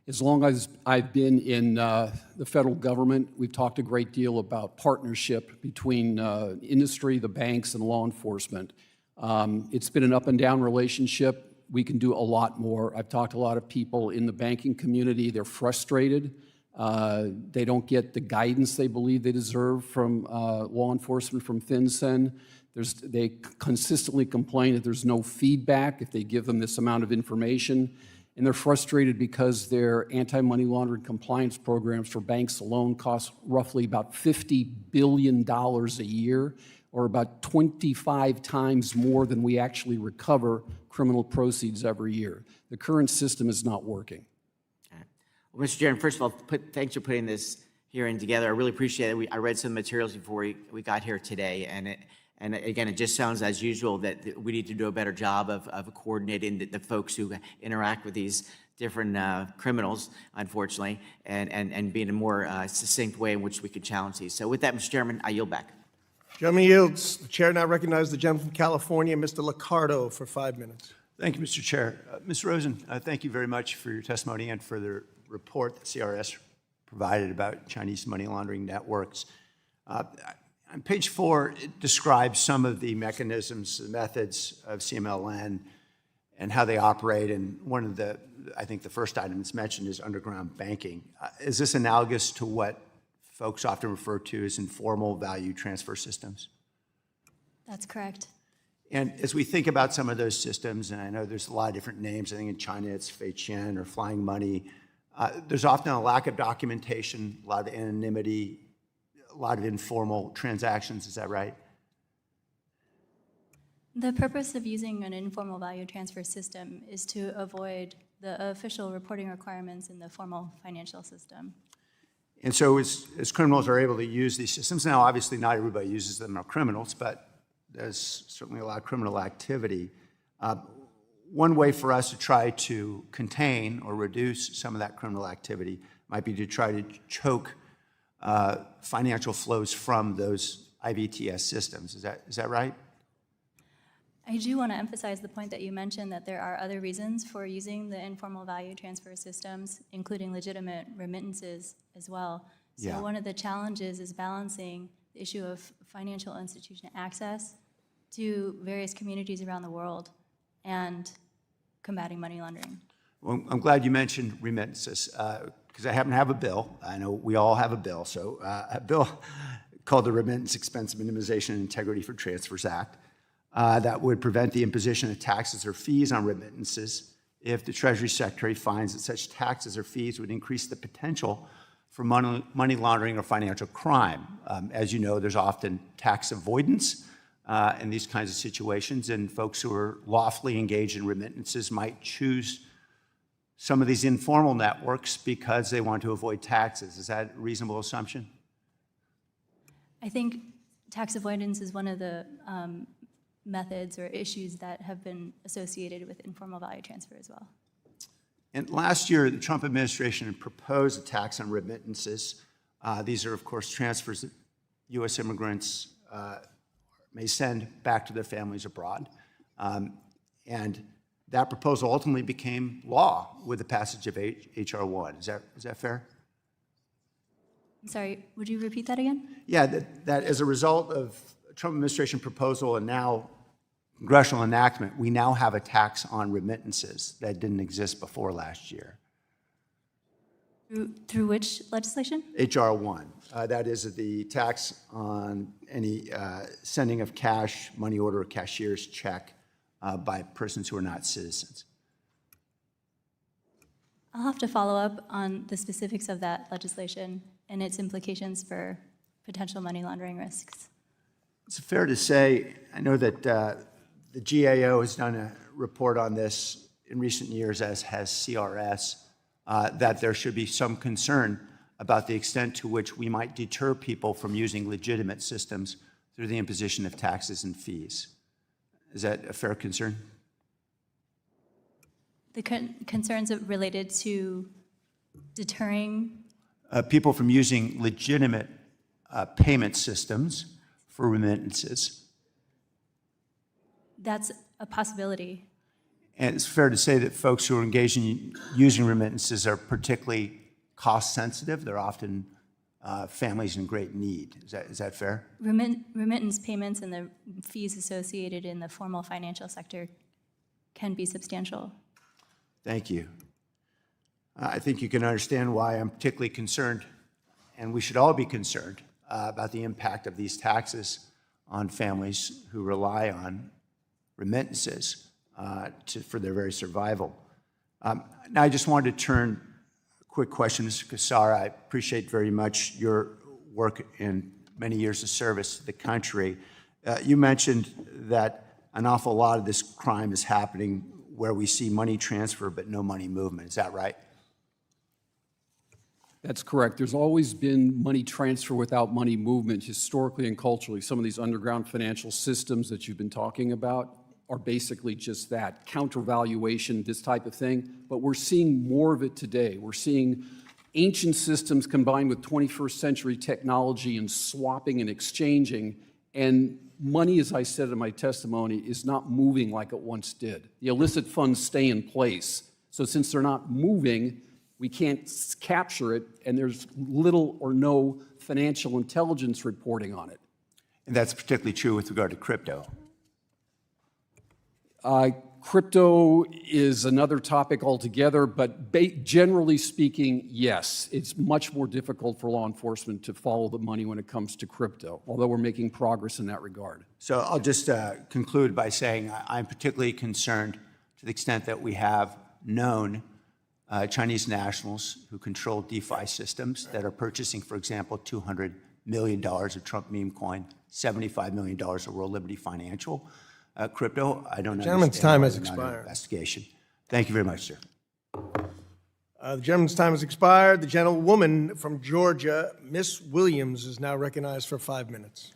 As long as I've been in the federal government, we've talked a great deal about partnership between industry, the banks, and law enforcement. It's been an up and down relationship. We can do a lot more. I've talked to a lot of people in the banking community. They're frustrated. They don't get the guidance they believe they deserve from law enforcement, from FinCEN. They consistently complain that there's no feedback if they give them this amount of information. And they're frustrated because their anti-money laundering compliance programs for banks alone cost roughly about $50 billion a year, or about 25 times more than we actually recover criminal proceeds every year. The current system is not working. Well, Mr. Chairman, first of all, thanks for putting this hearing together. I really appreciate it. I read some materials before we got here today, and again, it just sounds as usual that we need to do a better job of coordinating the folks who interact with these different criminals, unfortunately, and be in a more succinct way in which we could challenge these. So with that, Mr. Chairman, I yield back. Gentleman yields. The chair now recognizes the gentleman from California, Mr. Liccardo, for 5 minutes. Thank you, Mr. Chair. Ms. Rosen, thank you very much for your testimony and for the report that CRS provided about Chinese money laundering networks. On page 4, it describes some of the mechanisms, the methods of CMLN and how they operate. And one of the, I think the first item that's mentioned is underground banking. Is this analogous to what folks often refer to as informal value transfer systems? That's correct. And as we think about some of those systems, and I know there's a lot of different names, I think in China it's Fei Qian or Flying Money, there's often a lack of documentation, a lot of anonymity, a lot of informal transactions. Is that right? The purpose of using an informal value transfer system is to avoid the official reporting requirements in the formal financial system. And so as criminals are able to use these systems, now obviously not everybody uses them are criminals, but there's certainly a lot of criminal activity. One way for us to try to contain or reduce some of that criminal activity might be to try to choke financial flows from those IVTS systems. Is that right? I do want to emphasize the point that you mentioned that there are other reasons for using the informal value transfer systems, including legitimate remittances as well. So Yeah. one of the challenges is balancing the issue of financial institution access to various communities around the world and combating money laundering. Well, I'm glad you mentioned remittances, because I happen to have a bill. I know we all have a bill. So a bill called the Remittance Expense Minimization and Integrity for Transfers Act that would prevent the imposition of taxes or fees on remittances if the Treasury Secretary finds that such taxes or fees would increase the potential for money laundering or financial crime. As you know, there's often tax avoidance in these kinds of situations, and folks who are lawfully engaged in remittances might choose some of these informal networks because they want to avoid taxes. Is that a reasonable assumption? I think tax avoidance is one of the methods or issues that have been associated with informal value transfer as well. And last year, the Trump administration had proposed a tax on remittances. These are, of course, transfers that U.S. immigrants may send back to their families abroad. And that proposal ultimately became law with the passage of H.R. 1. Is that fair? I'm sorry, would you repeat that again? Yeah, that as a result of Trump administration proposal and now congressional enactment, we now have a tax on remittances that didn't exist before last year. Through which legislation? H.R. 1. That is the tax on any sending of cash, money order, or cashier's check by persons who are not citizens. I'll have to follow up on the specifics of that legislation and its implications for potential money laundering risks. It's fair to say, I know that the GAO has done a report on this in recent years, as has CRS, that there should be some concern about the extent to which we might deter people from using legitimate systems through the imposition of taxes and fees. Is that a fair concern? The concerns related to deterring? people from using legitimate payment systems for remittances. That's a possibility. And it's fair to say that folks who are engaged in using remittances are particularly cost-sensitive. They're often families in great need. Is that fair? Remittance payments and the fees associated in the formal financial sector can be substantial. Thank you. I think you can understand why I'm particularly concerned, and we should all be concerned about the impact of these taxes on families who rely on remittances for their very survival. Now, I just wanted to turn a quick question, Mr. Cassara. I appreciate very much your work in many years of service to the country. You mentioned that an awful lot of this crime is happening where we see money transfer but no money movement. Is that right? That's correct. There's always been money transfer without money movement historically and culturally. Some of these underground financial systems that you've been talking about are basically just that, countervaluation, this type of thing. But we're seeing more of it today. We're seeing ancient systems combined with 21st century technology and swapping and exchanging. And money, as I said in my testimony, is not moving like it once did. The illicit funds stay in place. So since they're not moving, we can't capture it, and there's little or no financial intelligence reporting on it. And that's particularly true with regard to crypto. Crypto is another topic altogether, but generally speaking, yes, it's much more difficult for law enforcement to follow the money when it comes to crypto, although we're making progress in that regard. So I'll just conclude by saying I'm particularly concerned to the extent that we have known Chinese nationals who control DeFi systems that are purchasing, for example, $200 million of Trump meme coin, $75 million of World Liberty Financial crypto. I don't understand. Gentleman's time has why they're not under expired. Investigation. Thank you very much, sir. The gentleman's time has expired. The gentlewoman from Georgia, Miss Williams, is now recognized for 5 minutes.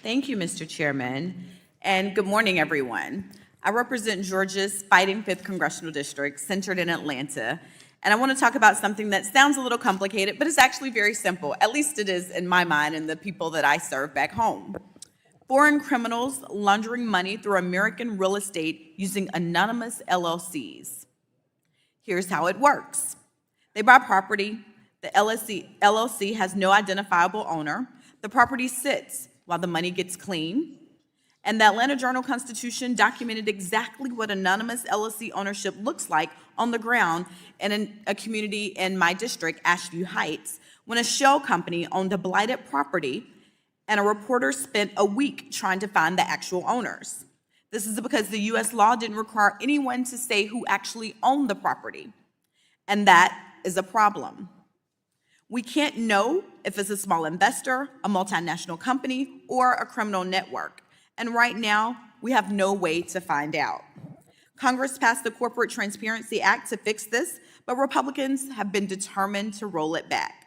Thank you, Mr. Chairman, and good morning, everyone. I represent Georgia's Fighting 5th Congressional District, centered in Atlanta, and I want to talk about something that sounds a little complicated, but it's actually very simple. At least it is in my mind and the people that I serve back home. Foreign criminals laundering money through American real estate using anonymous LLCs. Here's how it works. They buy property. The LLC has no identifiable owner. The property sits while the money gets clean. And the Atlanta Journal-Constitution documented exactly what anonymous LLC ownership looks like on the ground in a community in my district, Ashview Heights, when a shell company owned a blighted property and a reporter spent a week trying to find the actual owners. This is because the U.S. law didn't require anyone to say who actually owned the property. And that is a problem. We can't know if it's a small investor, a multinational company, or a criminal network. And right now, we have no way to find out. Congress passed the Corporate Transparency Act to fix this, but Republicans have been determined to roll it back.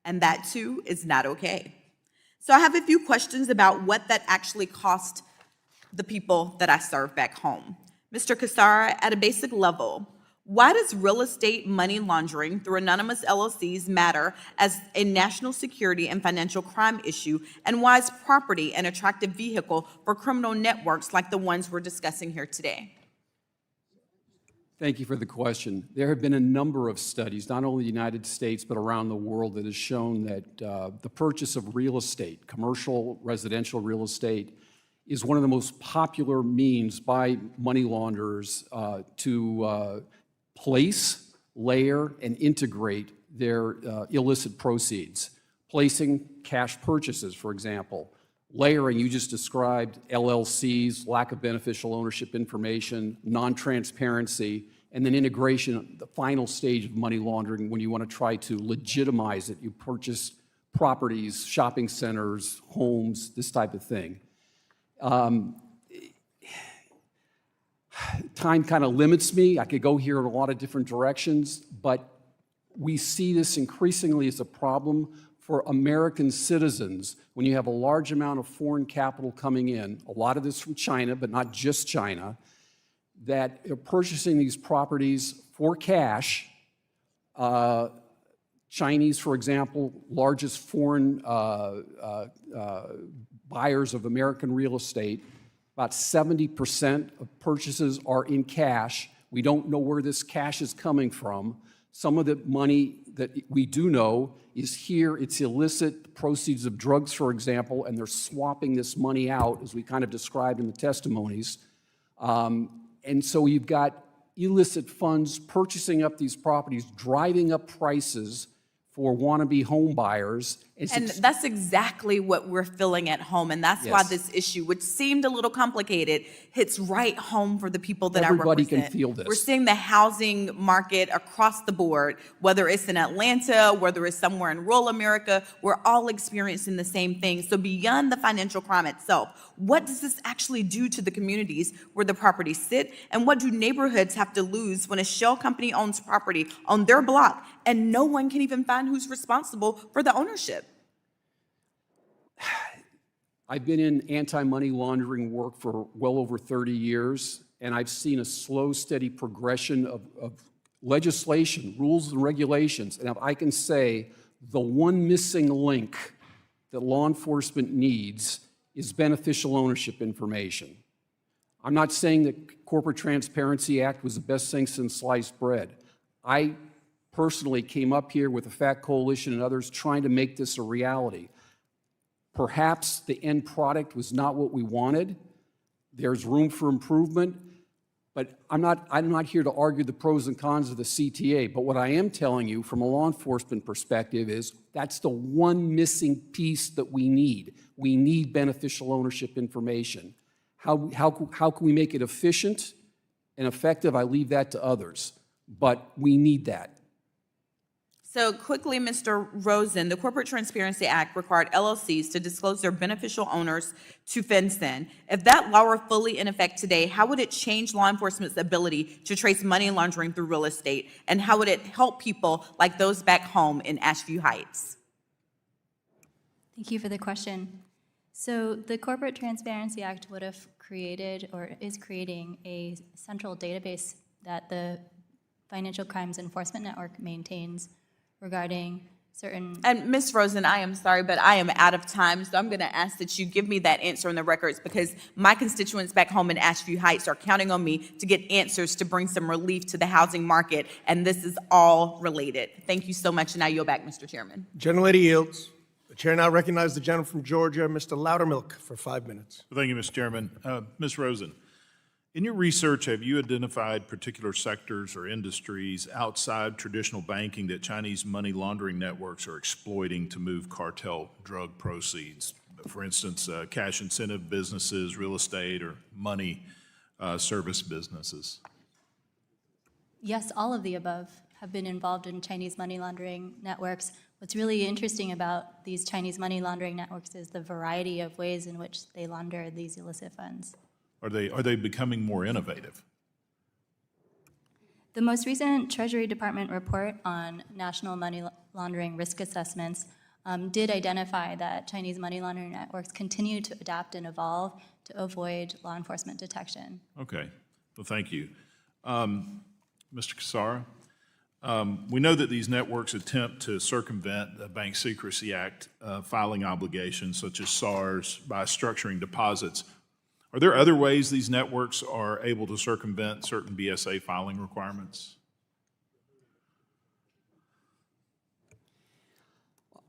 And that, too, is not okay. So I have a few questions about what that actually cost the people that I serve back home. Mr. Cassara, at a basic level, why does real estate money laundering through anonymous LLCs matter as a national security and financial crime issue, and why is property an attractive vehicle for criminal networks like the ones we're discussing here today? Thank you for the question. There have been a number of studies, not only in the United States, but around the world, that has shown that the purchase of real estate, commercial, residential real estate, is one of the most popular means by money launderers to place, layer, and integrate their illicit proceeds. Placing cash purchases, for example. Layering, you just described LLCs, lack of beneficial ownership information, non-transparency, and then integration, the final stage of money laundering when you want to try to legitimize it. You purchase properties, shopping centers, homes, this type of thing. Time kind of limits me. I could go here in a lot of different directions, but we see this increasingly as a problem for American citizens when you have a large amount of foreign capital coming in, a lot of this from China, but not just China, that are purchasing these properties for cash, Chinese, for example, largest foreign buyers of American real estate. About 70% of purchases are in cash. We don't know where this cash is coming from. Some of the money that we do know is here. It's illicit proceeds of drugs, for example, and they're swapping this money out, as we kind of described in the testimonies. And so you've got illicit funds purchasing up these properties, driving up prices for wannabe home buyers. And that's exactly what we're feeling at home. And that's why this issue, which seemed a little complicated, hits right home for the people that Everybody I represent. can feel this. We're seeing the housing market across the board, whether it's in Atlanta, whether it's somewhere in rural America, we're all experiencing the same thing. So beyond the financial crime itself, what does this actually do to the communities where the properties sit? And what do neighborhoods have to lose when a shell company owns property on their block and no one can even find who's responsible for the ownership? I've been in anti-money laundering work for well over 30 years, and I've seen a slow, steady progression of legislation, rules and regulations. And if I can say the one missing link that law enforcement needs is beneficial ownership information. I'm not saying that Corporate Transparency Act was the best thing since sliced bread. I personally came up here with the FACT Coalition and others trying to make this a reality. Perhaps the end product was not what we wanted. There's room for improvement, but I'm not here to argue the pros and cons of the CTA, but what I am telling you from a law enforcement perspective is that's the one missing piece that we need. We need beneficial ownership information. How can we make it efficient and effective? I leave that to others, but we need that. So quickly, Mr. Rosen, the Corporate Transparency Act required LLCs to disclose their beneficial owners to FinCEN. If that law were fully in effect today, how would it change law enforcement's ability to trace money laundering through real estate? And how would it help people like those back home in Asheview Heights? Thank you for the question. So the Corporate Transparency Act would have created or is creating a central database that the Financial Crimes Enforcement Network maintains regarding certain... And Ms. Rosen, I am sorry, but I am out of time, so I'm going to ask that you give me that answer in the records because my constituents back home in Asheview Heights are counting on me to get answers to bring some relief to the housing market, and this is all related. Thank you so much, and I yield back, Mr. Chairman. Gentlelady yields. The chair now recognizes the gentleman from Georgia, Mr. Loudermilk, for 5 minutes. Thank you, Mr. Chairman. Ms. Rosen, in your research, have you identified particular sectors or industries outside traditional banking that Chinese money laundering networks are exploiting to move cartel drug proceeds? For instance, cash incentive businesses, real estate, or money service businesses? Yes, all of the above have been involved in Chinese money laundering networks. What's really interesting about these Chinese money laundering networks is the variety of ways in which they launder these illicit funds. Are they becoming more innovative? The most recent Treasury Department report on national money laundering risk assessments did identify that Chinese money laundering networks continue to adapt and evolve to avoid law enforcement detection. Okay, well, thank you. Mr. Cassara, we know that these networks attempt to circumvent the Bank Secrecy Act filing obligations, such as SARS, by structuring deposits. Are there other ways these networks are able to circumvent certain BSA filing requirements?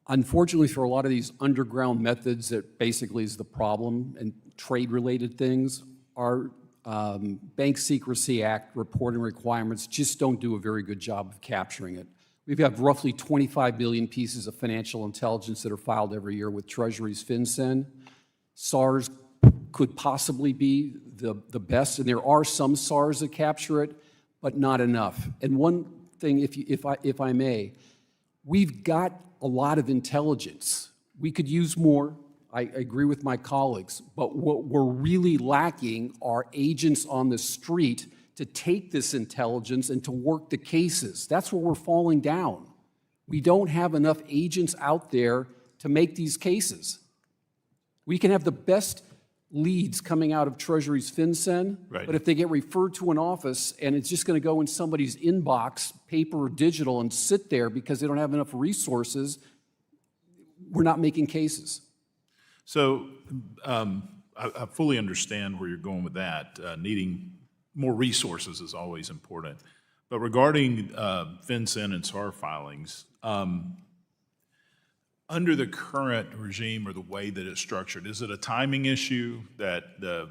Unfortunately, for a lot of these underground methods that basically is the problem and trade-related things, our Bank Secrecy Act reporting requirements just don't do a very good job of capturing it. We have roughly 25 billion pieces of financial intelligence that are filed every year with Treasury's FinCEN. SARS could possibly be the best, and there are some SARS that capture it, but not enough. And one thing, if I may, we've got a lot of intelligence. We could use more. I agree with my colleagues, but what we're really lacking are agents on the street to take this intelligence and to work the cases. That's where we're falling down. We don't have enough agents out there to make these cases. We can have the best leads coming out of Treasury's FinCEN. Right. But if they get referred to an office and it's just going to go in somebody's inbox, paper or digital, and sit there because they don't have enough resources, we're not making cases. So I fully understand where you're going with that. Needing more resources is always important. But regarding FinCEN and SAR filings, under the current regime or the way that it's structured, is it a timing issue that the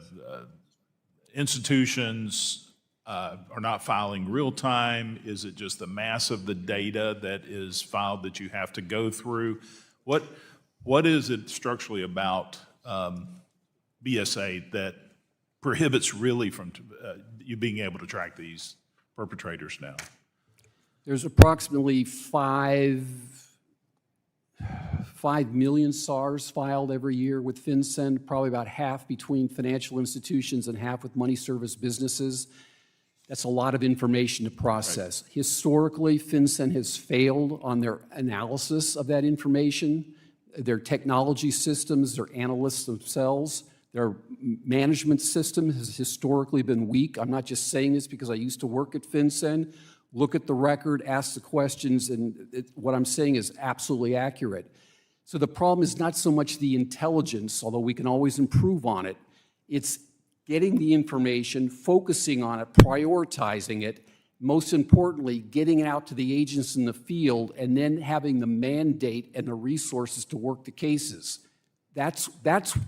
institutions are not filing real time? Is it just the mass of the data that is filed that you have to go through? What is it structurally about BSA that prohibits really from you being able to track these perpetrators now? There's approximately 5 million SARs filed every year with FinCEN, probably about half between financial institutions and half with money service businesses. That's a lot of information to process. Right. Historically, FinCEN has failed on their analysis of that information. Their technology systems, their analysts themselves, their management system has historically been weak. I'm not just saying this because I used to work at FinCEN. Look at the record, ask the questions, and what I'm saying is absolutely accurate. So the problem is not so much the intelligence, although we can always improve on it. It's getting the information, focusing on it, prioritizing it, most importantly, getting it out to the agents in the field, and then having the mandate and the resources to work the cases. That's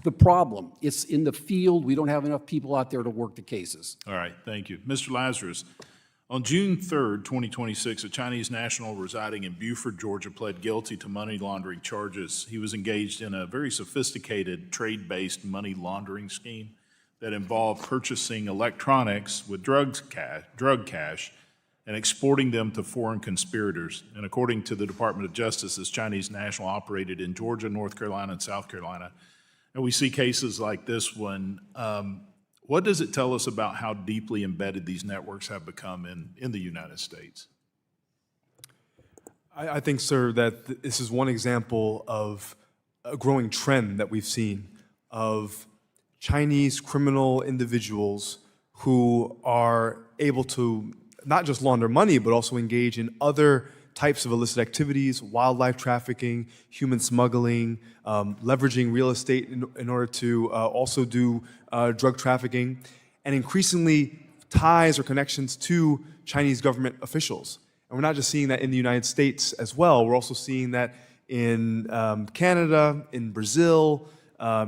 the problem. It's in the field. We don't have enough people out there to work the cases. All right, thank you. Mr. Lazarus, on June 3rd, 2026, a Chinese national residing in Beaufort, Georgia, pled guilty to money laundering charges. He was engaged in a very sophisticated trade-based money laundering scheme that involved purchasing electronics with drug cash and exporting them to foreign conspirators. And according to the Department of Justice, this Chinese national operated in Georgia, North Carolina, and South Carolina. And we see cases like this one. What does it tell us about how deeply embedded these networks have become in the United States? I think, sir, that this is one example of a growing trend that we've seen of Chinese criminal individuals who are able to not just launder money, but also engage in other types of illicit activities, wildlife trafficking, human smuggling, leveraging real estate in order to also do drug trafficking, and increasingly ties or connections to Chinese government officials. And we're not just seeing that in the United States as well, we're also seeing that in Canada, in Brazil,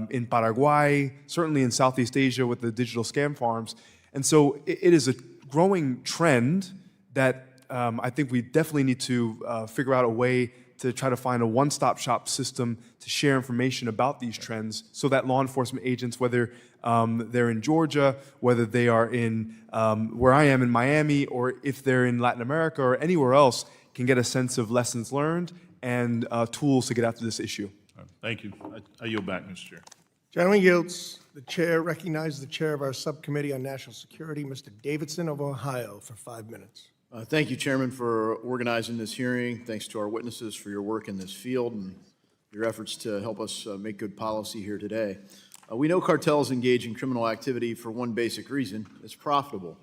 in Paraguay, certainly in Southeast Asia with the digital scam farms. And so it is a growing trend that I think we definitely need to figure out a way to try to find a one-stop shop system to share information about these trends so that law enforcement agents, whether they're in Georgia, whether they are in where I am in Miami, or if they're in Latin America or anywhere else, can get a sense of lessons learned and tools to get after this issue. Thank you. I yield back, Mr. Chair. Gentleman yields. The chair recognizes the chair of our subcommittee on national security, Mr. Davidson of Ohio, for 5 minutes. Thank you, Chairman, for organizing this hearing. Thanks to our witnesses for your work in this field and your efforts to help us make good policy here today. We know cartels engage in criminal activity for one basic reason: it's profitable.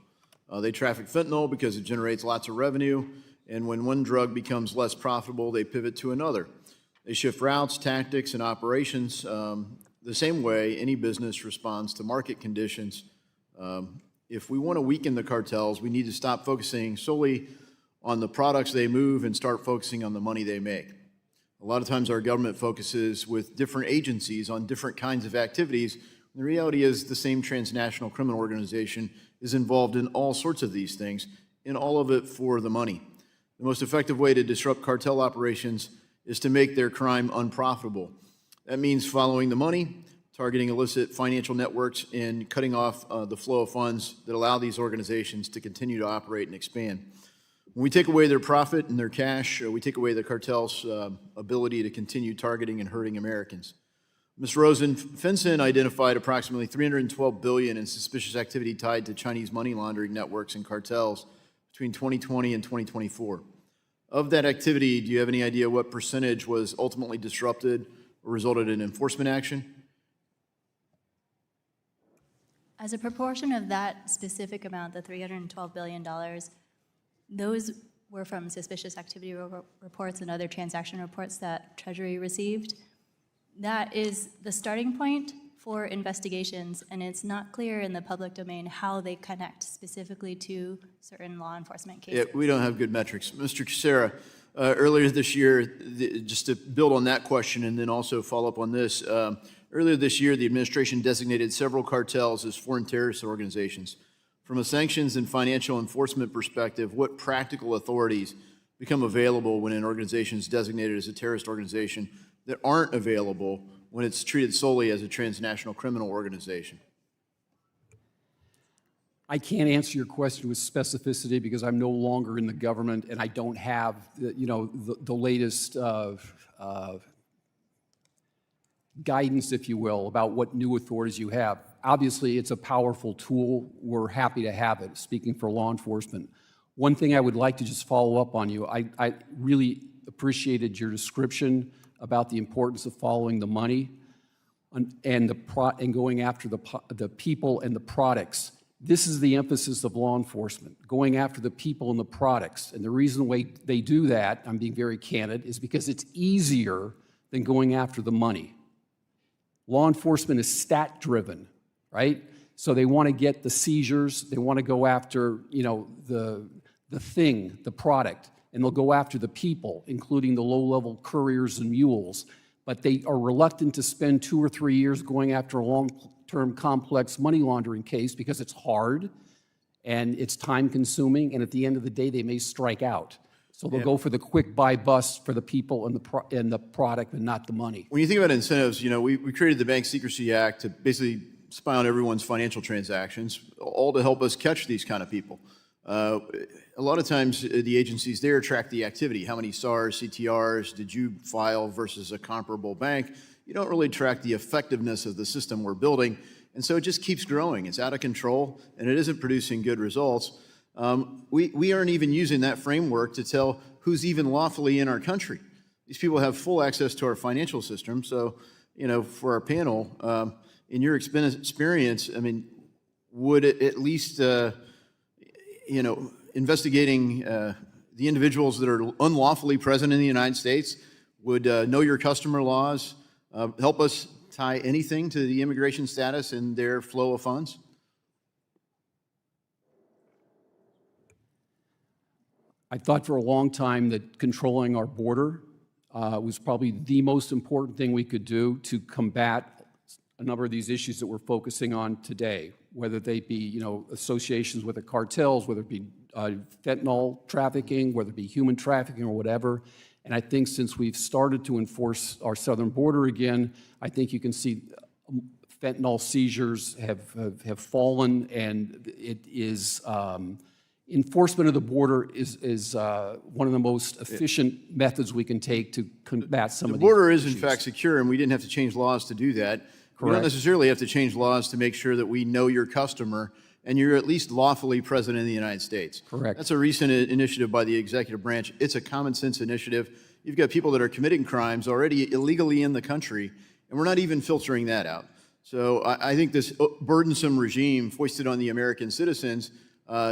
They traffic fentanyl because it generates lots of revenue, and when one drug becomes less profitable, they pivot to another. They shift routes, tactics, and operations the same way any business responds to market conditions. If we want to weaken the cartels, we need to stop focusing solely on the products they move and start focusing on the money they make. A lot of times our government focuses with different agencies on different kinds of activities. The reality is the same transnational criminal organization is involved in all sorts of these things, and all of it for the money. The most effective way to disrupt cartel operations is to make their crime unprofitable. That means following the money, targeting illicit financial networks, and cutting off the flow of funds that allow these organizations to continue to operate and expand. When we take away their profit and their cash, we take away the cartel's ability to continue targeting and hurting Americans. Ms. Rosen, FinCEN identified approximately $312 billion in suspicious activity tied to Chinese money laundering networks and cartels between 2020 and 2024. Of that activity, do you have any idea what percentage was ultimately disrupted or resulted in enforcement action? As a proportion of that specific amount, the $312 billion, those were from suspicious activity reports and other transaction reports that Treasury received. That is the starting point for investigations, and it's not clear in the public domain how they connect specifically to certain law enforcement cases. Yeah, we don't have good metrics. Mr. Cassara, earlier this year, just to build on that question and then also follow up on this, earlier this year, the administration designated several cartels as foreign terrorist organizations. From a sanctions and financial enforcement perspective, what practical authorities become available when an organization is designated as a terrorist organization that aren't available when it's treated solely as a transnational criminal organization? I can't answer your question with specificity because I'm no longer in the government and I don't have the latest guidance, if you will, about what new authorities you have. Obviously, it's a powerful tool. We're happy to have it, speaking for law enforcement. One thing I would like to just follow up on you, I really appreciated your description about the importance of following the money and going after the people and the products. This is the emphasis of law enforcement, going after the people and the products. And the reason why they do that, I'm being very candid, is because it's easier than going after the money. Law enforcement is stat-driven, right? So they want to get the seizures, they want to go after, the thing, the product, and they'll go after the people, including the low-level couriers and mules. But they are reluctant to spend 2 or 3 years going after a long-term complex money laundering case because it's hard and it's time-consuming, and at the end of the day, they may strike out. So they'll go for the quick buy bust for the people and the product and not the money. When you think about incentives, we created the Bank Secrecy Act to basically spy on everyone's financial transactions, all to help us catch these kind of people. A lot of times, the agencies there track the activity. How many SARs, CTRs did you file versus a comparable bank? You don't really track the effectiveness of the system we're building, and so it just keeps growing. It's out of control, and it isn't producing good results. We aren't even using that framework to tell who's even lawfully in our country. These people have full access to our financial system, so, for our panel, in your experience, would it at least, investigating the individuals that are unlawfully present in the United States, would know your customer laws help us tie anything to the immigration status and their flow of funds? I thought for a long time that controlling our border was probably the most important thing we could do to combat a number of these issues that we're focusing on today, whether they be, associations with the cartels, whether it be fentanyl trafficking, whether it be human trafficking or whatever. And I think since we've started to enforce our southern border again, I think you can see fentanyl seizures have fallen, and it is enforcement of the border is one of the most efficient methods we can take to combat some of these issues. The border is, in fact, secure, and we didn't have to change laws to do that. We don't necessarily have to change laws to make sure that we know your customer and you're at least lawfully present in the United States. Correct. That's a recent initiative by the executive branch. It's a common sense initiative. You've got people that are committing crimes already illegally in the country, and we're not even filtering that out. So I think this burdensome regime foisted on the American citizens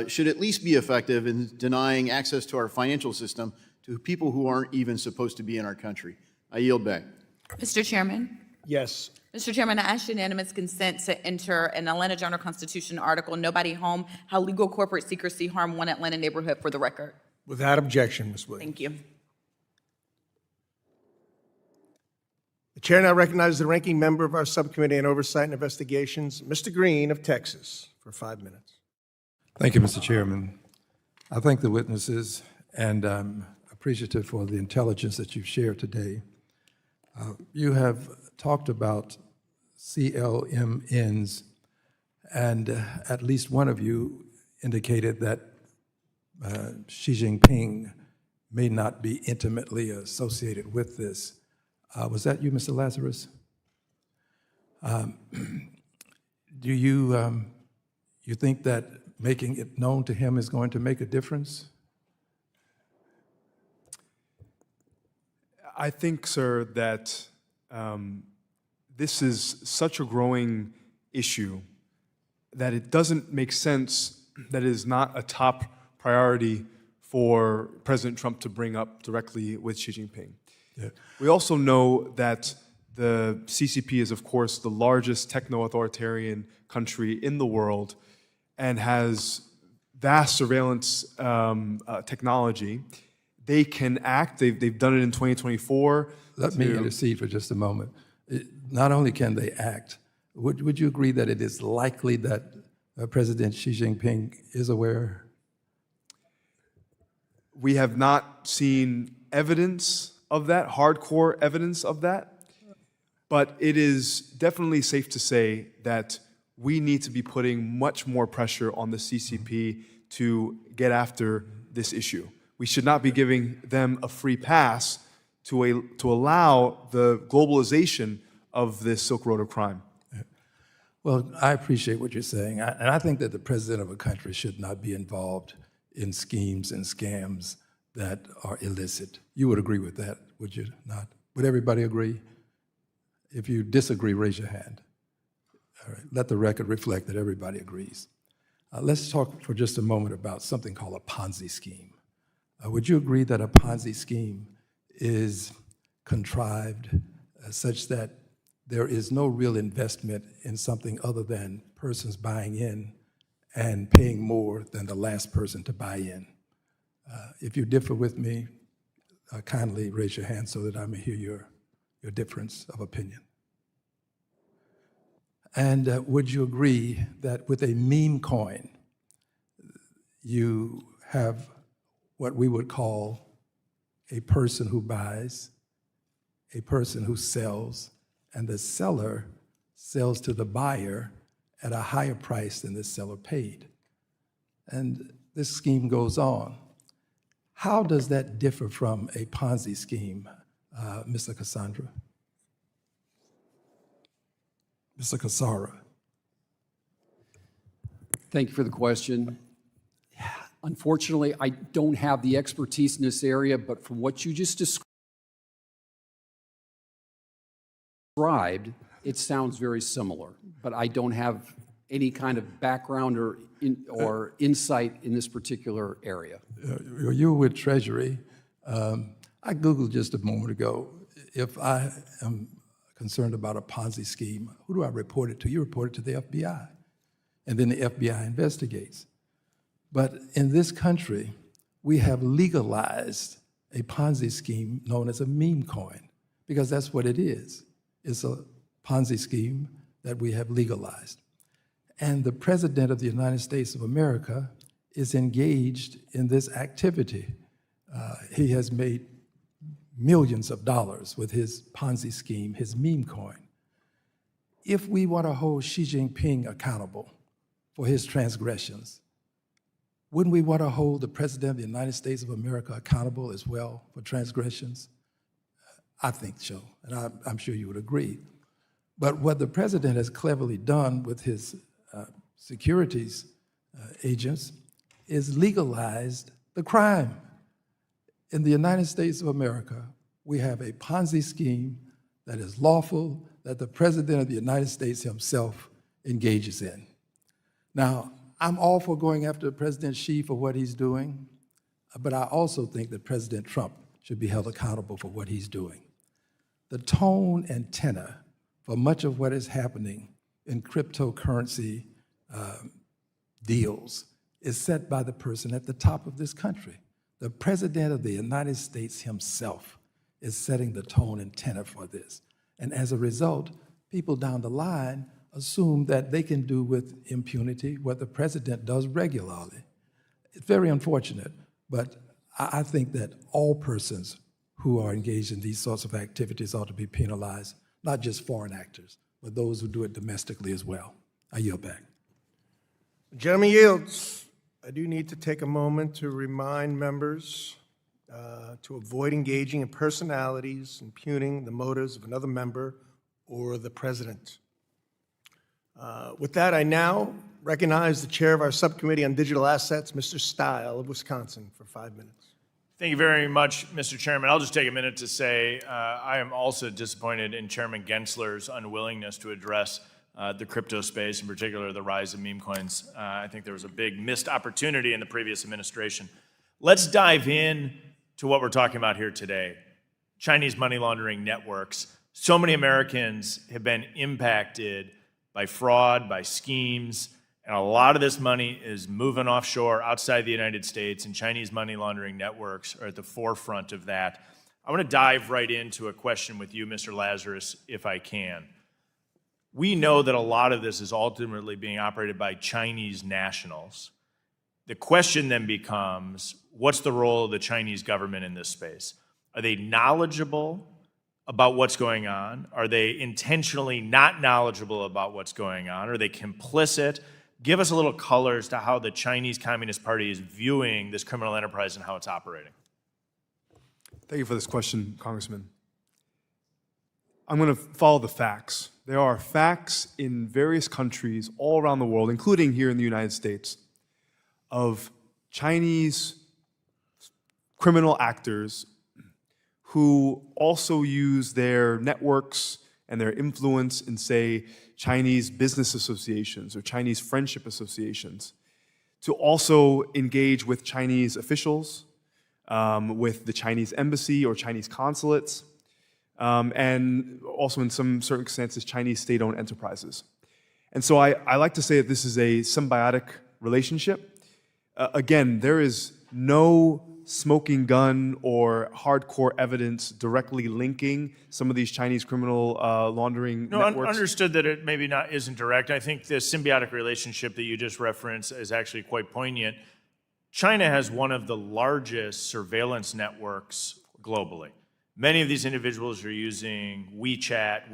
should at least be effective in denying access to our financial system to people who aren't even supposed to be in our country. I yield back. Mr. Chairman. Yes. Mr. Chairman, I ask unanimous consent to enter an Atlanta Journal-Constitution article, Nobody Home, How Legal Corporate Secrecy Harmed One Atlanta Neighborhood, for the record. Without objection, Ms. Williams. Thank you. The chair now recognizes the ranking member of our Subcommittee on Oversight and Investigations, Mr. Green of Texas, for 5 minutes. Thank you, Mr. Chairman. I thank the witnesses, and I'm appreciative for the intelligence that you've shared today. You have talked about CLMNs, and at least one of you indicated that Xi Jinping may not be intimately associated with this. Was that you, Mr. Lazarus? Do you think that making it known to him is going to make a difference? I think, sir, that this is such a growing issue that it doesn't make sense that it is not a top priority for President Trump to bring up directly with Xi Jinping. Yeah. We also know that the CCP is, of course, the largest techno-authoritarian country in the world and has vast surveillance technology. They can act. They've done it in 2024. Let me intercede for just a moment. Not only can they act, would you agree that it is likely that President Xi Jinping is aware? We have not seen evidence of that, hardcore evidence of that, but it is definitely safe to say that we need to be putting much more pressure on the CCP to get after this issue. We should not be giving them a free pass to allow the globalization of this Silk Road of crime. Well, I appreciate what you're saying, and I think that the president of a country should not be involved in schemes and scams that are illicit. You would agree with that, would you not? Would everybody agree? If you disagree, raise your hand. All right, let the record reflect that everybody agrees. Let's talk for just a moment about something called a Ponzi scheme. Would you agree that a Ponzi scheme is contrived such that there is no real investment in something other than persons buying in and paying more than the last person to buy in? If you differ with me, kindly raise your hand so that I may hear your difference of opinion. And would you agree that with a meme coin, you have what we would call a person who buys, a person who sells, and the seller sells to the buyer at a higher price than the seller paid? And this scheme goes on. How does that differ from a Ponzi scheme, Mr. Cassandra? Mr. Cassara. Thank you for the question. Unfortunately, I don't have the expertise in this area, but from what you just described, it sounds very similar. But I don't have any kind of background or insight in this particular area. You were with Treasury. I Googled just a moment ago. If I am concerned about a Ponzi scheme, who do I report it to? You report it to the FBI. And then the FBI investigates. But in this country, we have legalized a Ponzi scheme known as a meme coin, because that's what it is. It's a Ponzi scheme that we have legalized. And the President of the United States of America is engaged in this activity. He has made millions of dollars with his Ponzi scheme, his meme coin. If we want to hold Xi Jinping accountable for his transgressions, wouldn't we want to hold the President of the United States of America accountable as well for transgressions? I think so, and I'm sure you would agree. But what the President has cleverly done with his securities agents is legalized the crime. In the United States of America, we have a Ponzi scheme that is lawful, that the President of the United States himself engages in. Now, I'm all for going after President Xi for what he's doing, but I also think that President Trump should be held accountable for what he's doing. The tone and tenor for much of what is happening in cryptocurrency deals is set by the person at the top of this country. The President of the United States himself is setting the tone and tenor for this. And as a result, people down the line assume that they can do with impunity what the President does regularly. It's very unfortunate, but I think that all persons who are engaged in these sorts of activities ought to be penalized, not just foreign actors, but those who do it domestically as well. I yield back. The gentleman yields. I do need to take a moment to remind members to avoid engaging in personalities, impugning the motives of another member or the president. With that, I now recognize the chair of our subcommittee on digital assets, Mr. Stile of Wisconsin, for 5 minutes. Thank you very much, Mr. Chairman. I'll just take a minute to say I am also disappointed in Chairman Gensler's unwillingness to address the crypto space, in particular the rise of meme coins. I think there was a big missed opportunity in the previous administration. Let's dive in to what we're talking about here today. Chinese money laundering networks. So many Americans have been impacted by fraud, by schemes, and a lot of this money is moving offshore outside the United States, and Chinese money laundering networks are at the forefront of that. I want to dive right into a question with you, Mr. Lazarus, if I can. We know that a lot of this is ultimately being operated by Chinese nationals. The question then becomes, what's the role of the Chinese government in this space? Are they knowledgeable about what's going on? Are they intentionally not knowledgeable about what's going on? Are they complicit? Give us a little color as to how the Chinese Communist Party is viewing this criminal enterprise and how it's operating. Thank you for this question, Congressman. I'm going to follow the facts. There are facts in various countries all around the world, including here in the United States, of Chinese criminal actors who also use their networks and their influence in, say, Chinese business associations or Chinese friendship associations to also engage with Chinese officials, with the Chinese embassy or Chinese consulates, and also in some circumstances, Chinese state-owned enterprises. And so I like to say that this is a symbiotic relationship. Again, there is no smoking gun or hardcore evidence directly linking some of these Chinese criminal laundering networks. Understood that it maybe isn't direct. I think the symbiotic relationship that you just referenced is actually quite poignant. China has one of the largest surveillance networks globally. Many of these individuals are using WeChat.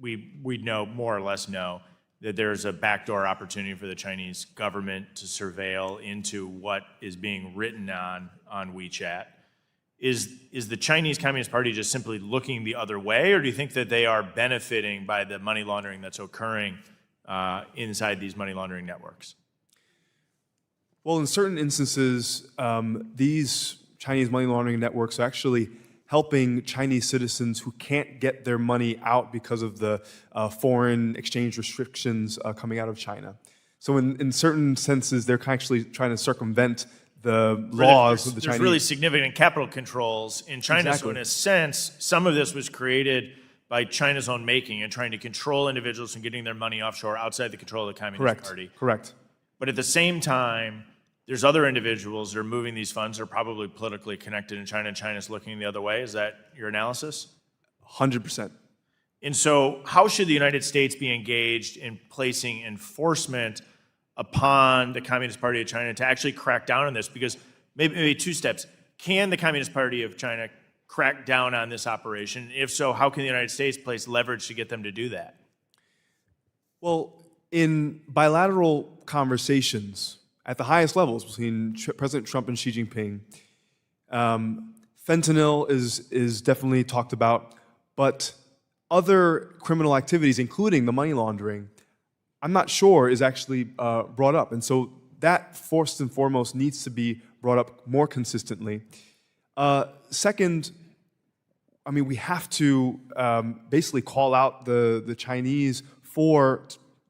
We know, more or less know, that there's a backdoor opportunity for the Chinese government to surveil into what is being written on WeChat. Is the Chinese Communist Party just simply looking the other way, or do you think that they are benefiting by the money laundering that's occurring inside these money laundering networks? Well, in certain instances, these Chinese money laundering networks are actually helping Chinese citizens who can't get their money out because of the foreign exchange restrictions coming out of China. So in certain senses, they're actually trying to circumvent the laws of the Chinese. There's really significant capital controls in China. Exactly. So in a sense, some of this was created by China's own making and trying to control individuals from getting their money offshore outside the control of the Communist Party. Correct. But at the same time, there's other individuals that are moving these funds that are probably politically connected in China, and China's looking the other way. Is that your analysis? 100%. And so how should the United States be engaged in placing enforcement upon the Communist Party of China to actually crack down on this? Because maybe two steps. Can the Communist Party of China crack down on this operation? If so, how can the United States place leverage to get them to do that? Well, in bilateral conversations at the highest levels between President Trump and Xi Jinping, fentanyl is definitely talked about, but other criminal activities, including the money laundering, I'm not sure is actually brought up. And so that, first and foremost, needs to be brought up more consistently. Second, I mean, we have to basically call out the Chinese for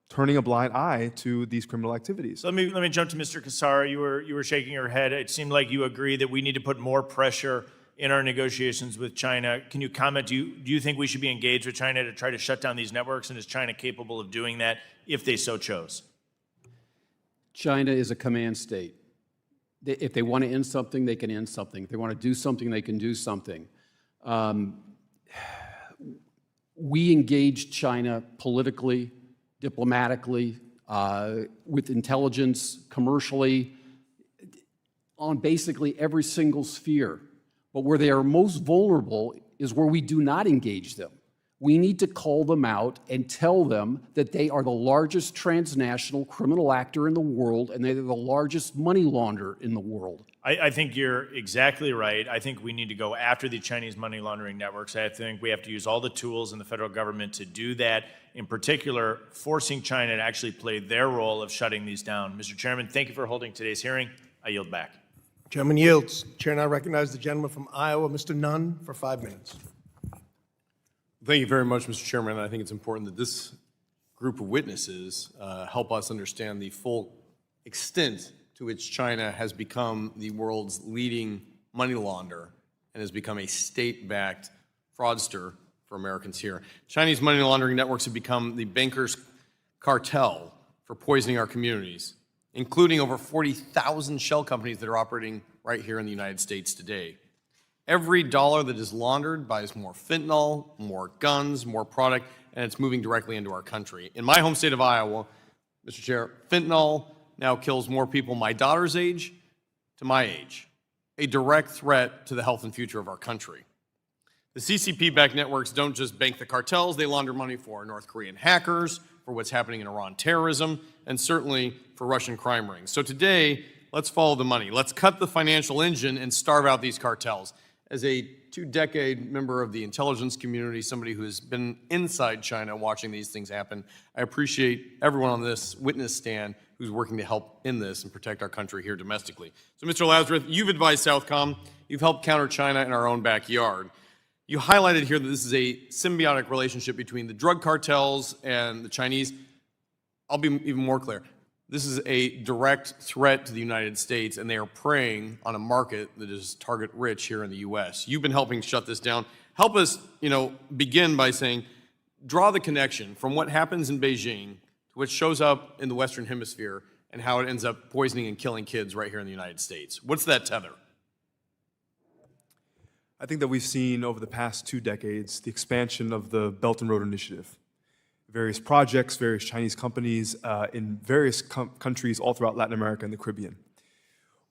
turning a blind eye to these criminal activities. So let me jump to Mr. Cassara. You were shaking your head. It seemed like you agree that we need to put more pressure in our negotiations with China. Can you comment? Do you think we should be engaged with China to try to shut down these networks, and is China capable of doing that if they so chose? China is a command state. If they want to end something, they can end something. If they want to do something, they can do something. We engage China politically, diplomatically, with intelligence, commercially, on basically every single sphere. But where they are most vulnerable is where we do not engage them. We need to call them out and tell them that they are the largest transnational criminal actor in the world, and they're the largest money launderer in the world. I think you're exactly right. I think we need to go after the Chinese money laundering networks. I think we have to use all the tools in the federal government to do that, in particular, forcing China to actually play their role of shutting these down. Mr. Chairman, thank you for holding today's hearing. I yield back. Chairman yields. Chair now recognizes the gentleman from Iowa, Mr. Nunn, for 5 minutes. Thank you very much, Mr. Chairman. I think it's important that this group of witnesses help us understand the full extent to which China has become the world's leading money launderer and has become a state-backed fraudster for Americans here. Chinese money laundering networks have become the bankers' cartel for poisoning our communities, including over 40,000 shell companies that are operating right here in the United States today. Every dollar that is laundered buys more fentanyl, more guns, more product, and it's moving directly into our country. In my home state of Iowa, Mr. Chair, fentanyl now kills more people my daughter's age to my age, a direct threat to the health and future of our country. The CCP-backed networks don't just bank the cartels, they launder money for North Korean hackers, for what's happening in Iran terrorism, and certainly for Russian crime rings. So today, let's follow the money. Let's cut the financial engine and starve out these cartels. As a two-decade member of the intelligence community, somebody who has been inside China watching these things happen, I appreciate everyone on this witness stand who's working to help in this and protect our country here domestically. So, Mr. Lazarus, you've advised Southcom. You've helped counter China in our own backyard. You highlighted here that this is a symbiotic relationship between the drug cartels and the Chinese. I'll be even more clear. This is a direct threat to the United States, and they are preying on a market that is target-rich here in the U.S. You've been helping shut this down. Help us, begin by saying, draw the connection from what happens in Beijing to what shows up in the Western Hemisphere and how it ends up poisoning and killing kids right here in the United States. What's that tether? I think that we've seen over the past 2 decades the expansion of the Belt and Road Initiative. Various projects, various Chinese companies in various countries all throughout Latin America and the Caribbean.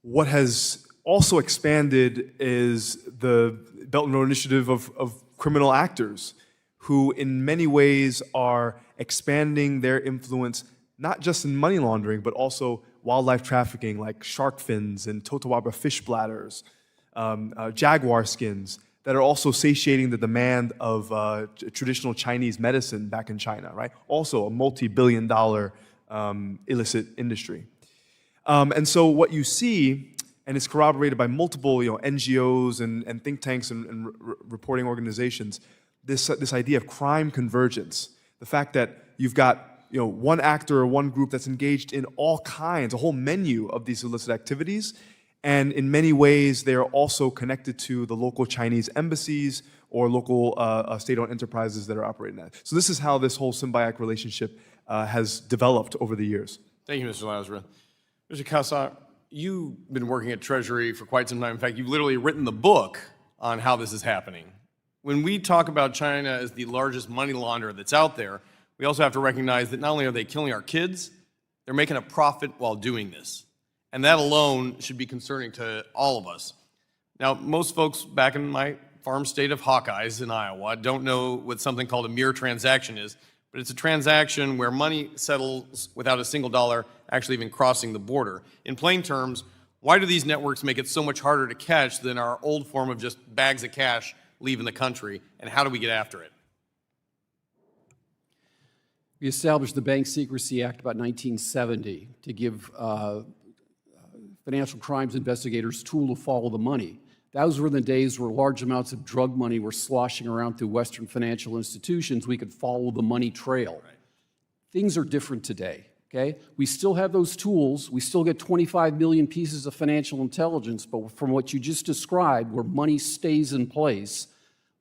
What has also expanded is the Belt and Road Initiative of criminal actors who in many ways are expanding their influence, not just in money laundering, but also wildlife trafficking like shark fins and totawabra fish bladders, jaguar skins, that are also satiating the demand of traditional Chinese medicine back in China, right? Also a multi-billion-dollar illicit industry. And so what you see, and it's corroborated by multiple NGOs and think tanks and reporting organizations, this idea of crime convergence, the fact that you've got one actor or one group that's engaged in all kinds, a whole menu of these illicit activities, and in many ways, they are also connected to the local Chinese embassies or local state-owned enterprises that are operating that. So this is how this whole symbiotic relationship has developed over the years. Thank you, Mr. Lazarus. Mr. Cassara, you've been working at Treasury for quite some time. In fact, you've literally written the book on how this is happening. When we talk about China as the largest money launderer that's out there, we also have to recognize that not only are they killing our kids, they're making a profit while doing this. And that alone should be concerning to all of us. Now, most folks back in my farm state of Hawkeyes in Iowa don't know what something called a mere transaction is, but it's a transaction where money settles without a single dollar actually even crossing the border. In plain terms, why do these networks make it so much harder to catch than our old form of just bags of cash leaving the country, and how do we get after it? We established the Bank Secrecy Act about 1970 to give financial crimes investigators tool to follow the money. Those were the days where large amounts of drug money were sloshing around through Western financial institutions. We could follow the money trail. Right. Things are different today, okay? We still have those tools. We still get 25 million pieces of financial intelligence, but from what you just described, where money stays in place,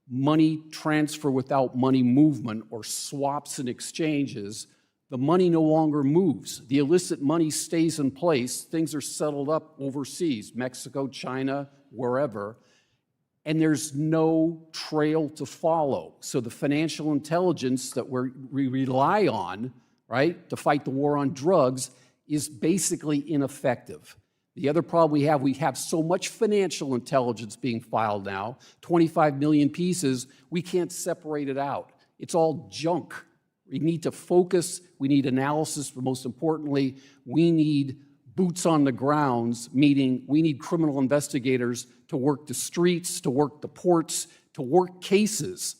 money transfer without money movement or swaps and exchanges, the money no longer moves. The illicit money stays in place. Things are settled up overseas, Mexico, China, wherever, and there's no trail to follow. So the financial intelligence that we rely on, right, to fight the war on drugs is basically ineffective. The other problem we have so much financial intelligence being filed now, 25 million pieces, we can't separate it out. It's all junk. We need to focus, we need analysis, but most importantly, we need boots on the grounds, meaning we need criminal investigators to work the streets, to work the ports, to work cases,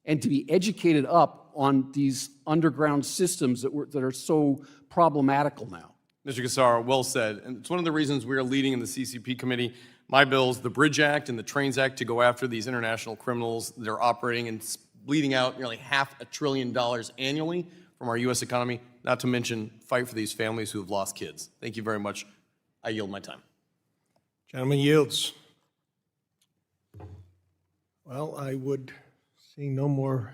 and to be educated up on these underground systems that are so problematical now. Mr. Cassara, well said. And it's one of the reasons we are leading in the CCP committee my bills, the Bridge Act and the Trains Act, to go after these international criminals that are operating and bleeding out nearly $500 billion annually from our U.S. economy, not to mention fight for these families who have lost kids. Thank you very much. I yield my time. Gentleman yields. Well, I would, seeing no more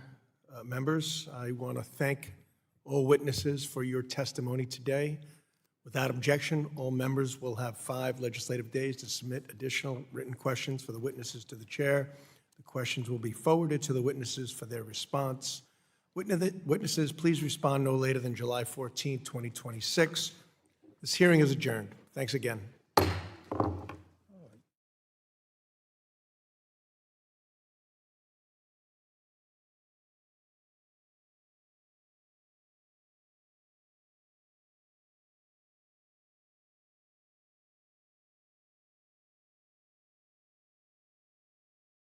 members, I want to thank all witnesses for your testimony today. Without objection, all members will have 5 legislative days to submit additional written questions for the witnesses to the chair. The questions will be forwarded to the witnesses for their response. Witnesses, please respond no later than July 14, 2026. This hearing is adjourned. Thanks again.